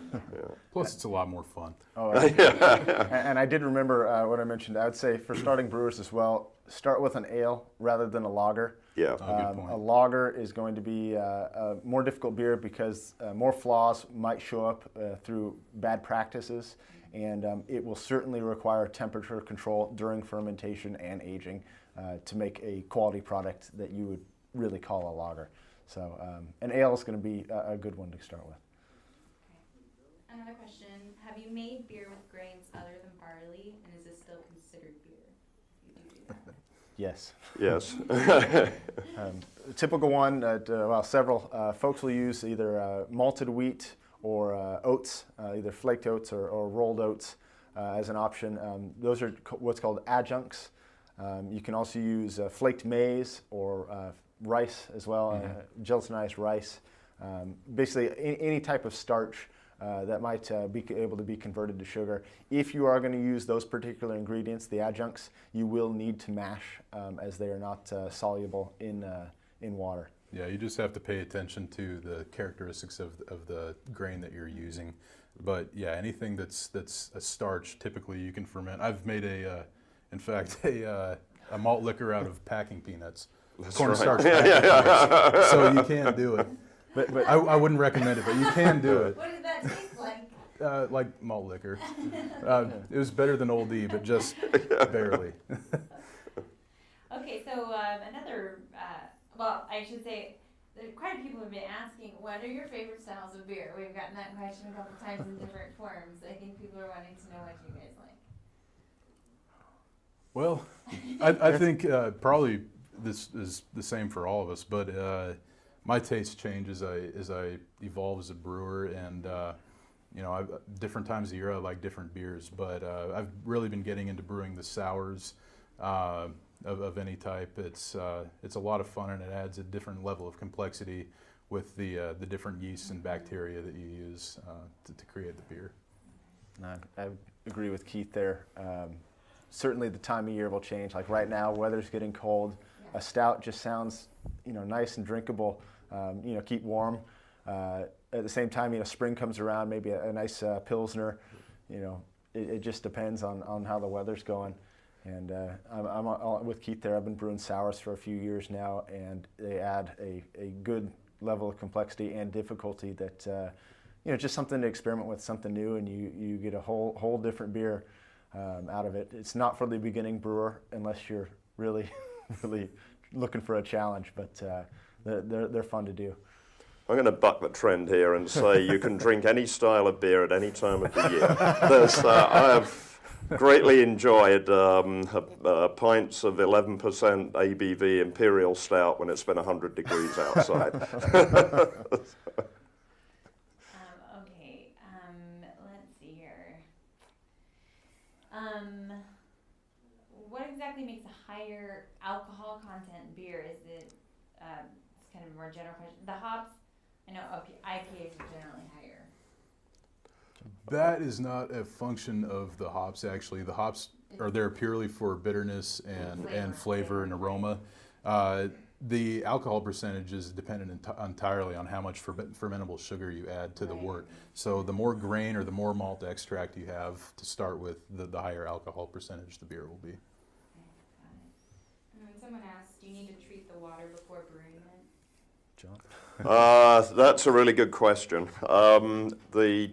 S5: Plus, it's a lot more fun.
S4: Oh, and I did remember what I mentioned. I would say for starting brewers as well, start with an ale rather than a lager.
S3: Yeah.
S5: Good point.
S4: A lager is going to be a more difficult beer because more flaws might show up through bad practices, and it will certainly require temperature control during fermentation and aging to make a quality product that you would really call a lager. So an ale is going to be a good one to start with.
S2: Another question, have you made beer with grains other than barley, and is this still considered beer? If you do that.
S4: Yes.
S3: Yes.
S4: A typical one that, several folks will use either malted wheat or oats, either flaked oats or rolled oats as an option. Those are what's called adjuncts. You can also use flaked maize or rice as well, gelatinized rice. Basically, any type of starch that might be able to be converted to sugar. If you are going to use those particular ingredients, the adjuncts, you will need to mash as they are not soluble in water.
S5: Yeah, you just have to pay attention to the characteristics of the grain that you're using. But yeah, anything that's a starch, typically you can ferment. I've made a malt liquor out of packing peanuts. Cornstarch packing peanuts. So you can do it. But I wouldn't recommend it, but you can do it.
S1: What does that taste like?
S5: Like malt liquor. It was better than Old E, but just barely.
S1: Okay, so I should say, there quite a few people have been asking, what are your favorite styles of beer? We've gotten that question a couple times in different forms. I think people are wanting to know what you guys like.
S5: Well, I think probably this is the same for all of us, but my taste change as I evolve as a brewer, and different times of year I like different beers, but I've really been getting into brewing the sours of any type. It's a lot of fun, and it adds a different level of complexity with the different yeasts and bacteria that you use to create the beer.
S4: I agree with Keith there. Certainly the time of year will change. Like right now, weather's getting cold. A stout just sounds, nice and drinkable. Keep warm. At the same time, spring comes around. Maybe a nice pilsner. It just depends on how the weather's going. And I'm with Keith there. I've been brewing sours for a few years now, and they add a good level of complexity and difficulty that just something to experiment with, something new, and you get a whole different beer out of it. It's not for the beginning brewer unless you're really really looking for a challenge, but they're fun to do.
S3: I'm going to buck the trend here and say you can drink any style of beer at any time of the year. I have greatly enjoyed pints of 11% ABV Imperial Stout when it's been 100 degrees outside.
S1: Let's see here. What exactly makes a higher alcohol content beer? Is it, it's kind of a more general question. The hops, I know IPAs are generally higher.
S5: That is not a function of the hops, actually. The hops are there purely for bitterness and flavor and aroma. The alcohol percentage is dependent entirely on how much fermentable sugar you add to the wort. So the more grain or the more malt extract you have to start with, the higher alcohol percentage the beer will be.
S2: And when someone asks, do you need to treat the water before brewing it?
S4: John?
S3: That's a really good question. And the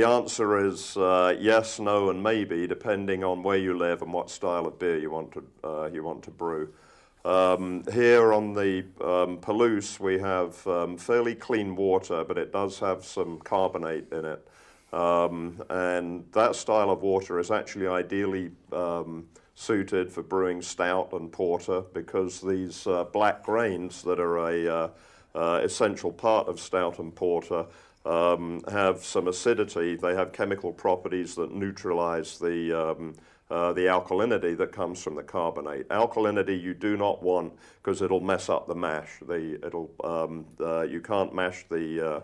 S3: answer is yes, no, and maybe, depending on where you live and what style of beer you want to brew. Here on the Palouse, we have fairly clean water, but it does have some carbonate in it. And that style of water is actually ideally suited for brewing stout and porter, because these black grains that are a essential part of stout and porter have some acidity. They have chemical properties that neutralize the alkalinity that comes from the carbonate. Alkalinity you do not want, because it'll mess up the mash. You can't mash the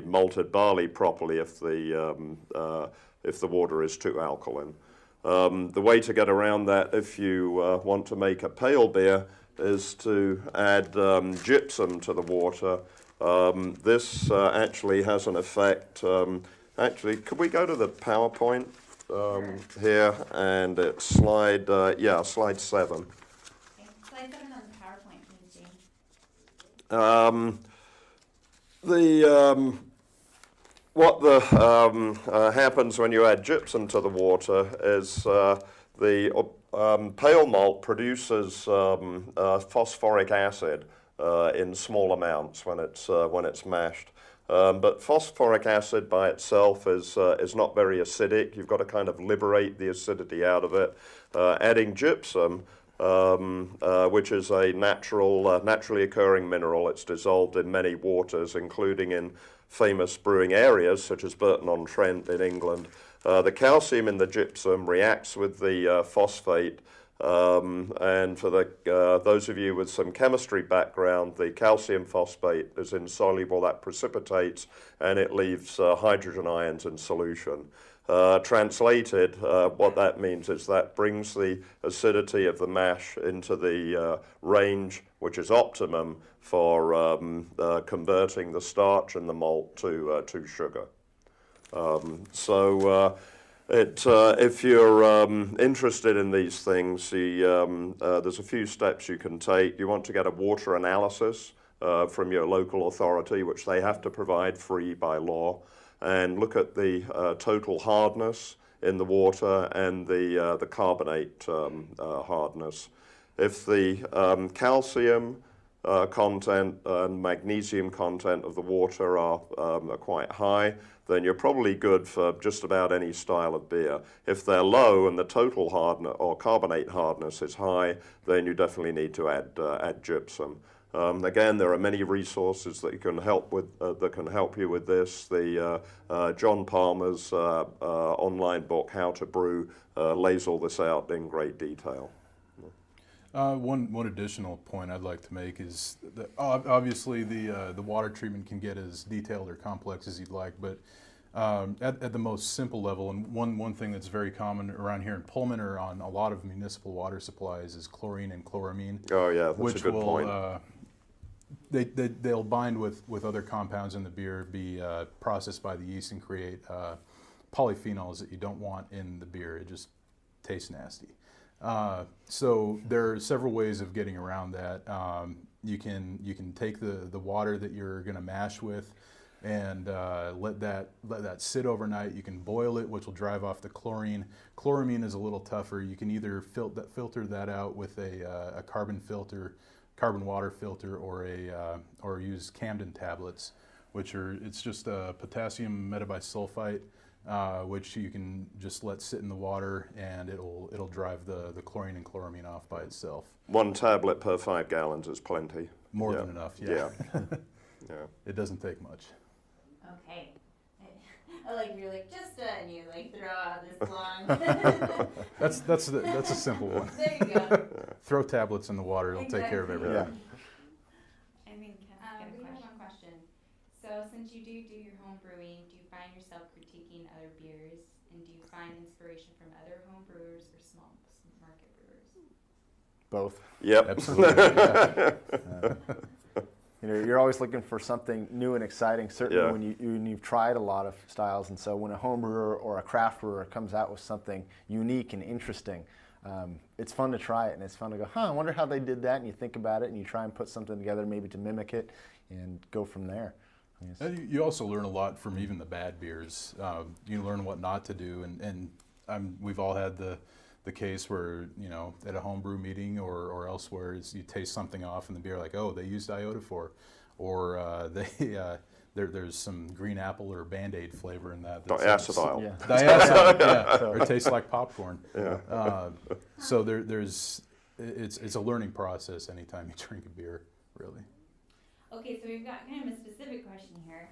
S3: malted barley properly if the water is too alkaline. The way to get around that, if you want to make a pale beer, is to add gypsum to the water. This actually has an effect. Actually, could we go to the PowerPoint? here, and it's slide 7.
S1: Okay. Slide 7 on the PowerPoint, please, James.
S3: What happens when you add gypsum to the water is the pale malt produces phosphoric acid in small amounts when it's mashed. But phosphoric acid by itself is not very acidic. You've got to kind of liberate the acidity out of it. Adding gypsum, which is a naturally occurring mineral, it's dissolved in many waters, including in famous brewing areas such as Burton-on-Trent in England. The calcium in the gypsum reacts with the phosphate. And for those of you with some chemistry background, the calcium phosphate is insoluble, that precipitates, and it leaves hydrogen ions in solution. Translated, what that means is that brings the acidity of the mash into the range which is optimum for converting the starch in the malt to sugar. If you're interested in these things, there's a few steps you can take. You want to get a water analysis from your local authority, which they have to provide free by law, and look at the total hardness in the water and the carbonate hardness. If the calcium content and magnesium content of the water are quite high, then you're probably good for just about any style of beer. If they're low and the total hardness or carbonate hardness is high, then you definitely need to add gypsum. Again, there are many resources that can help you with this. The John Palmer's online book, How to Brew, lays all this out in great detail.
S5: One additional point I'd like to make is that obviously the water treatment can get as detailed or complex as you'd like, but at the most simple level, and one thing that's very common around here in Pullman or on a lot of municipal water supplies is chlorine and chloramine.
S3: Oh yeah, that's
S5: which
S3: a good point.
S5: They'll bind with other compounds in the beer, be processed by the yeast and create polyphenols that you don't want in the beer. It just tastes nasty. So there are several ways of getting around that. You can take the water that you're going to mash with and let that sit overnight. You can boil it, which will drive off the chlorine. Chloramine is a little tougher. You can either filter that out with a carbon water filter, or use Camden tablets, it's just potassium metabisulfite. Which you can just let sit in the water, and it'll drive the chlorine and chloramine off by itself.
S3: 1 tablet per 5 gallons is plenty.
S5: More than enough, yeah.
S3: Yeah.
S5: It doesn't take much.
S1: Okay. I like you're like and you like throw out this long.
S5: That's a simple one.
S1: There you go.
S5: Throw tablets in the water; it'll take care of everything.
S3: Yeah.
S1: I mean,
S2: We have one question. So since you do your home brewing, do you find yourself critiquing other beers, and do you find inspiration from other home brewers or small market brewers?
S4: Both.
S3: Yep.
S5: Absolutely.
S4: You're always looking for something new and exciting, certainly
S3: Yeah.
S4: when you've tried a lot of styles. And so when a home brewer or a craft brewer comes out with something unique and interesting, it's fun to try it, and it's fun to go, I wonder how they did that, and you think about it, and you try and put something together maybe to mimic it and go from there.
S5: You also learn a lot from even the bad beers. You learn what not to do, and we've all had the case where, at a homebrew meeting or elsewhere, you taste something off in the beer, like, oh, they used iodophor, or there's some green apple or Band-Aid flavor in that.
S3: Diacetyl.
S4: Yeah.
S5: Diacetyl, yeah, or it tastes like popcorn.
S3: Yeah.
S5: So it's a learning process anytime you drink a beer, really.
S1: Okay, so we've got kind of a specific question here.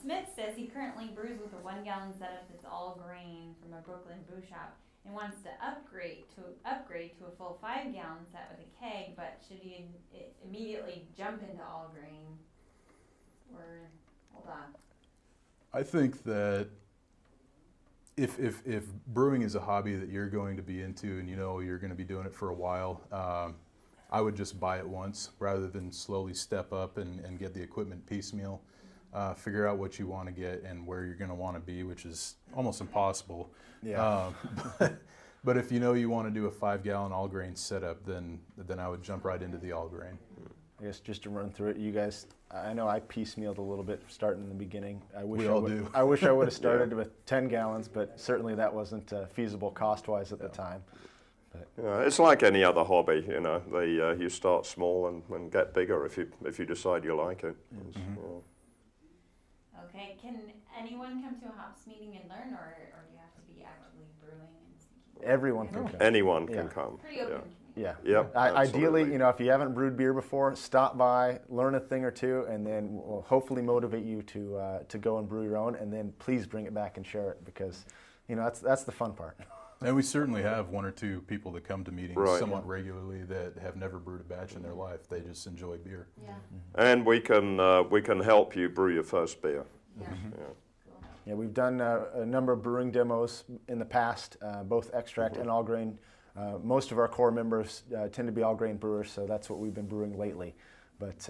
S1: Smith says he currently brews with a 1 gallon setup that's all grain from a Brooklyn brew shop and wants to upgrade to a full 5 gallon set with a keg, but should he immediately jump into all grain? Or hold on.
S5: I think that if brewing is a hobby that you're going to be into and you're going to be doing it for a while, I would just buy it once rather than slowly step up and get the equipment piecemeal. figure out what you want to get and where you're going to want to be, which is almost impossible.
S4: Yeah.
S5: But if you know you want to do a 5-gallon all grain setup, then I would jump right into the all grain.
S4: I guess just to run through it, you guys, I know I piecemealed a little bit starting in the beginning. I wish
S5: We
S4: I
S5: all
S4: would,
S5: do.
S4: I wish I would have started with 10 gallons, but certainly that wasn't feasible cost-wise at the time.
S3: Yeah, it's like any other hobby, you know. You start small and get bigger if you decide you like it.
S1: Okay, can anyone come to a hops meeting and learn, or do you have to be actively brewing?
S4: Everyone can come.
S3: Anyone can
S4: Yeah.
S3: come.
S1: Pretty open.
S4: Yeah.
S3: Yep,
S4: Ideally,
S3: absolutely.
S4: you know, if you haven't brewed beer before, stop by, learn a thing or two, and then we'll hopefully motivate you to go and brew your own. And then please bring it back and share it, because, you know, that's the fun part.
S5: And we certainly have 1 or 2 people that come to meetings
S3: Right.
S5: somewhat regularly that have never brewed a batch in their life. They just enjoy beer.
S1: Yeah.
S3: And we can help you brew your first beer.
S1: Yeah.
S3: Yeah.
S4: Yeah, we've done a number of brewing demos in the past, both extract and all grain. Most of our core members tend to be all grain brewers, so that's what we've been brewing lately. But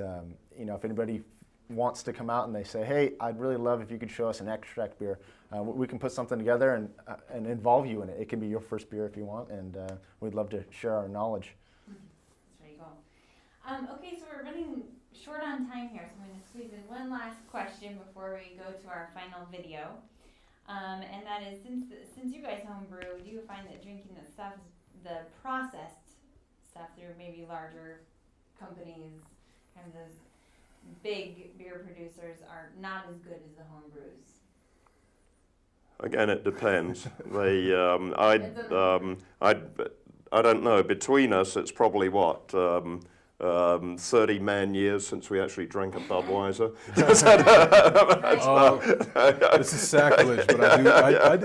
S4: you know, if anybody wants to come out and they say, "Hey, I'd really love if you could show us an extract beer," we can put something together and involve you in it. It can be your first beer if you want, and we'd love to share our knowledge.
S1: That's pretty cool. Okay, so we're running short on time here, so I'm going to squeeze in one last question before we go to our final video. And that is, since you guys homebrew, do you find that drinking the processed stuff through maybe larger companies, kind of those big beer producers, are not as good as the home brews?
S3: Again, it depends. I don't know. Between us, it's probably what 30 man years since we actually drank a Budweiser.
S5: This is sacrilege, but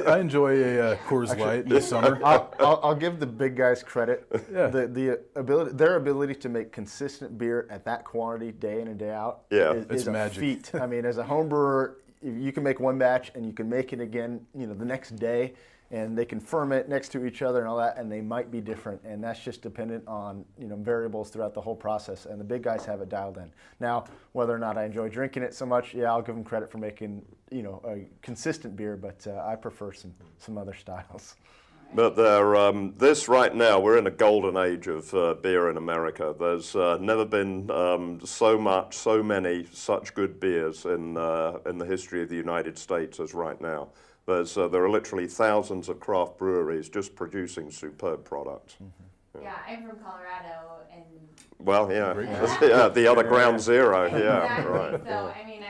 S5: I enjoy a Coors Light in the summer.
S4: I'll give the big guys credit.
S5: Yeah.
S4: Their ability to make consistent beer at that quantity day in and day out
S3: Yeah.
S4: is a
S5: magic.
S4: feat. I mean, as a home brewer, you can make one batch and you can make it again, you know, the next day, and they can ferment next to each other and all that, and they might be different, and that's just dependent on, you know, variables throughout the whole process, and the big guys have it dialed in. Now, whether or not I enjoy drinking it so much, yeah, I'll give them credit for making, you know, a consistent beer, but I prefer some other styles.
S3: But this right now, we're in a golden age of beer in America. There's never been so many such good beers in the history of the United States as right now. There are literally thousands of craft breweries just producing superb products.
S1: Yeah, I'm from Colorado, and
S3: Well, yeah, yeah, the other ground zero. Yeah,
S1: exactly.
S3: right.
S1: So I mean,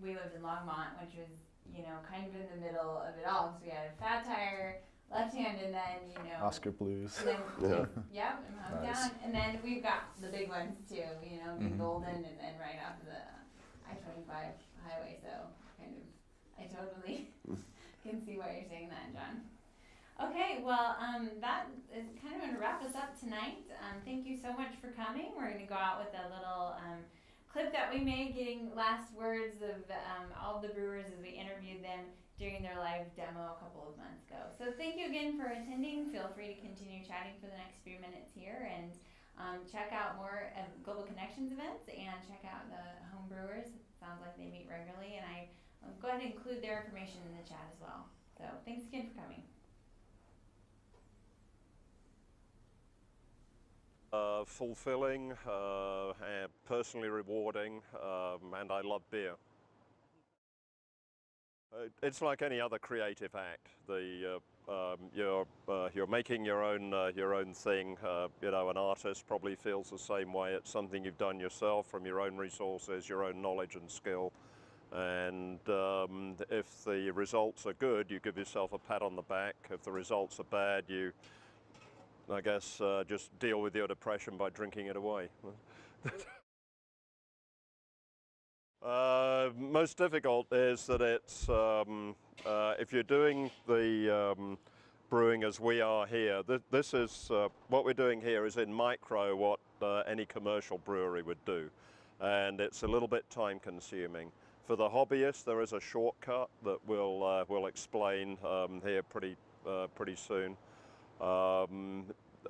S1: we lived in Longmont, which was, you know, kind of in the middle of it all, because we had a Fat Tire, Left Hand, and then, you know,
S4: Oscar Blues.
S1: and then,
S3: Yeah.
S1: in my hometown,
S4: Nice.
S1: and then we've got the big ones too, you know, Big Golden, and then right off the I-25 highway. So kind of, I totally can see why you're saying that, John. Okay, well, that is kind of going to wrap us up tonight. Thank you so much for coming. We're going to go out with a little clip that we made, getting last words of all the brewers as we interviewed them during their live demo a couple of months ago. So thank you again for attending. Feel free to continue chatting for the next few minutes here, and check out more of Global Connections events, and check out the Home Brewers. Sounds like they meet regularly, and I go ahead and include their information in the chat as well. So thanks again for coming.
S3: Fulfilling, and personally rewarding, and I love beer. It's like any other creative act. You're making your own thing. You know, an artist probably feels the same way. It's something you've done yourself from your own resources, your own knowledge and skill. And if the results are good, you give yourself a pat on the back. If the results are bad, you, I guess, just deal with your depression by drinking it away. Most difficult is that it's, if you're doing the brewing as we are here, this is, what we're doing here is in micro what any commercial brewery would do. And it's a little bit time consuming. For the hobbyist, there is a shortcut that we'll explain here pretty soon.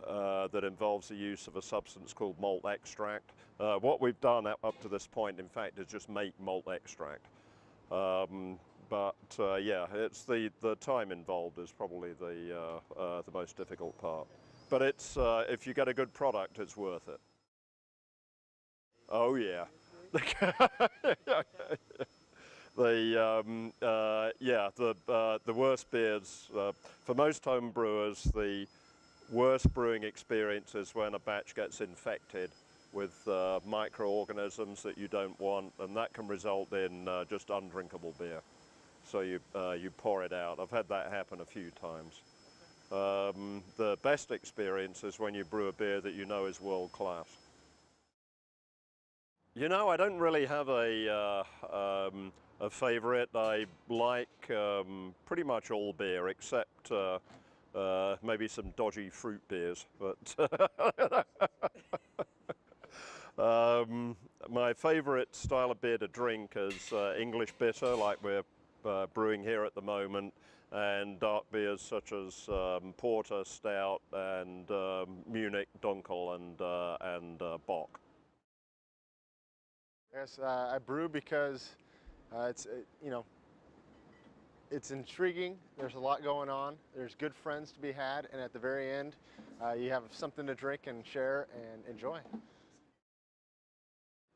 S3: that involves the use of a substance called malt extract. What we've done up to this point, in fact, is just make malt extract. Yeah, it's the time involved is probably the most difficult part. But it's if you get a good product, it's worth it. Oh yeah. The worst beers for most home brewers, the worst brewing experience is when a batch gets infected with microorganisms that you don't want, and that can result in just undrinkable beer. So you pour it out. I've had that happen a few times. The best experience is when you brew a beer that you know is world class. You know, I don't really have a favorite. I like pretty much all beer except maybe some dodgy fruit beers. But my favorite style of beer to drink is English bitter, like we're brewing here at the moment, and dark beers such as Porter, Stout, and Munich, Dunkel, and Bock.
S4: Yes, I brew because it's it's intriguing. There's a lot going on. There's good friends to be had, and at the very end, you have something to drink and share and enjoy.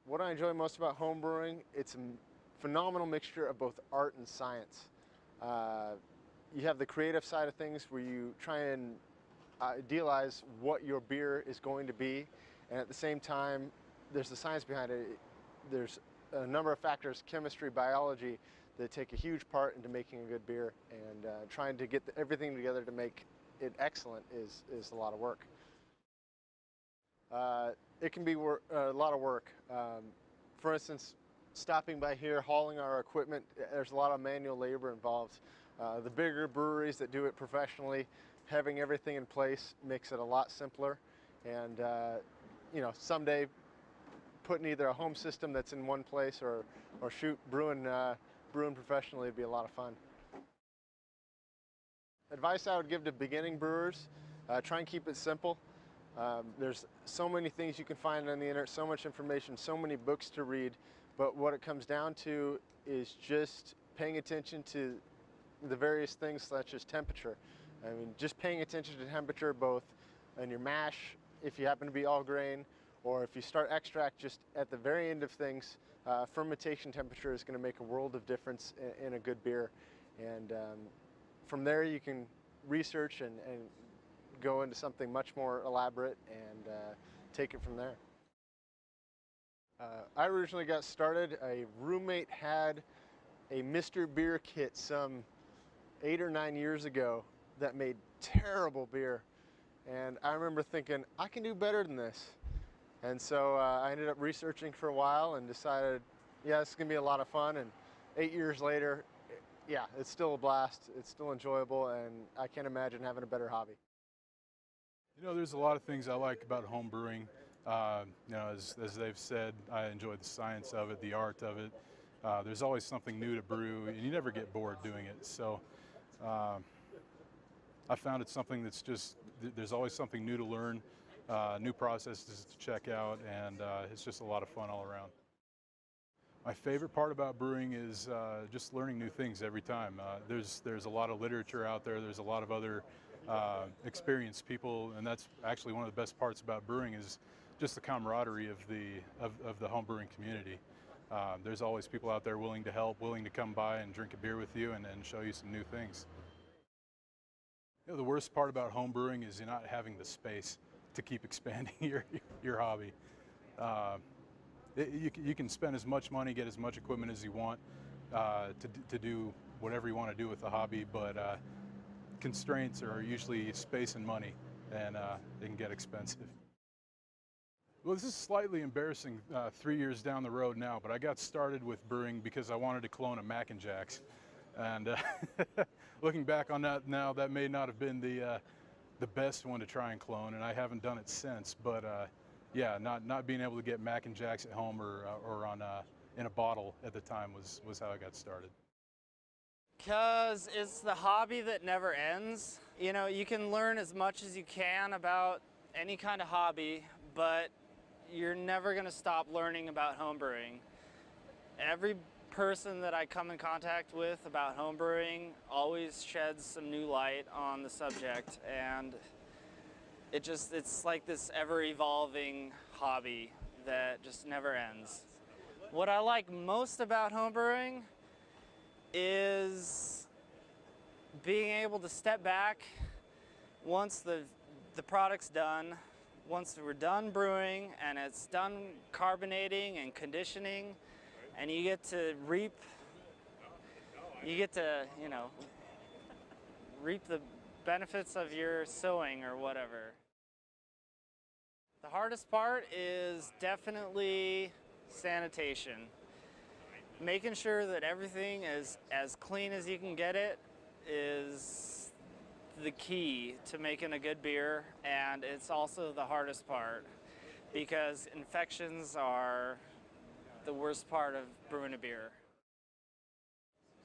S4: What I enjoy most about home brewing, it's a phenomenal mixture of both art and science. You have the creative side of things where you try and idealize what your beer is going to be, and at the same time, there's the science behind it. There's a number of factors, chemistry, biology, that take a huge part into making a good beer, and trying to get everything together to make it excellent is a lot of work. It can be a lot of work. For instance, stopping by here, hauling our equipment, there's a lot of manual labor involved. The bigger breweries that do it professionally, having everything in place makes it a lot simpler, and someday putting either a home system that's in one place or brewing professionally would be a lot of fun. Advice I would give to beginning brewers, try and keep it simple. There's so many things you can find on the internet, so much information, so many books to read, but what it comes down to is just paying attention to the various things such as temperature. I mean, just paying attention to temperature both in your mash, if you happen to be all grain, or if you start extract just at the very end of things, fermentation temperature is going to make a world of difference in a good beer. And from there you can research and go into something much more elaborate and take it from there. I originally got started, a roommate had a Mr. Beer kit some 8 or 9 years ago that made terrible beer. And I remember thinking, I can do better than this. And so I ended up researching for a while and decided, yeah, this is gonna be a lot of fun. And 8 years later, yeah, it's still a blast. It's still enjoyable, and I can't imagine having a better hobby.
S5: You know, there's a lot of things I like about home brewing. As they've said, I enjoy the science of it, the art of it. There's always something new to brew, and you never get bored doing it. So I found it's something that's just, there's always something new to learn, new processes to check out, and it's just a lot of fun all around. My favorite part about brewing is just learning new things every time. There's a lot of literature out there. There's a lot of other experienced people, and that's actually one of the best parts about brewing is just the camaraderie of the home brewing community. There's always people out there willing to help, willing to come by and drink a beer with you and show you some new things. You know, the worst part about home brewing is you're not having the space to keep expanding your hobby. You can spend as much money, get as much equipment as you want to do whatever you want to do with the hobby, but constraints are usually space and money, and they can get expensive. Well, this is slightly embarrassing 3 years down the road now, but I got started with brewing because I wanted to clone a Mac and Jacks. And looking back on that now, that may not have been the best one to try and clone, and I haven't done it since. But yeah, not being able to get Mac and Jacks at home or on in a bottle at the time was how I got started.
S6: Because it's the hobby that never ends. You know, you can learn as much as you can about any kind of hobby, but you're never going to stop learning about homebrewing. Every person that I come in contact with about homebrewing always sheds some new light on the subject, and it's like this ever-evolving hobby that just never ends. What I like most about homebrewing is being able to step back once the product's done, once we're done brewing and it's done carbonating and conditioning, and you get to reap the benefits of your sowing or whatever. The hardest part is definitely sanitation. Making sure that everything is as clean as you can get it is the key to making a good beer, and it's also the hardest part because infections are the worst part of brewing a beer.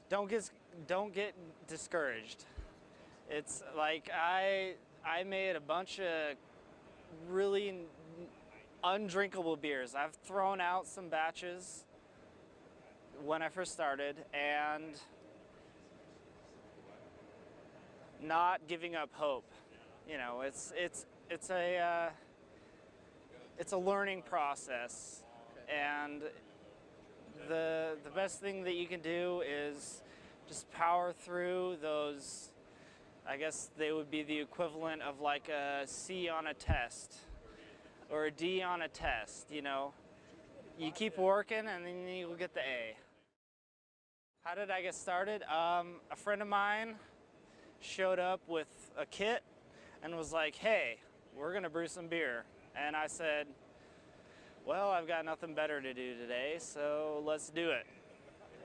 S6: Don't get discouraged. It's like I made a bunch of really undrinkable beers. I've thrown out some batches when I first started, and not giving up hope. You know, it's a learning process, and the best thing that you can do is just power through those. I guess they would be the equivalent of like a C on a test or a D on a test, you know. You keep working and then you'll get the A. How did I get started? A friend of mine showed up with a kit and was like, hey, we're gonna brew some beer. And I said, well, I've got nothing better to do today, so let's do it.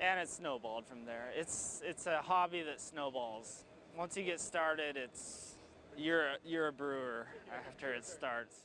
S6: And it snowballed from there. It's a hobby that snowballs. Once you get started, you're a brewer after it starts.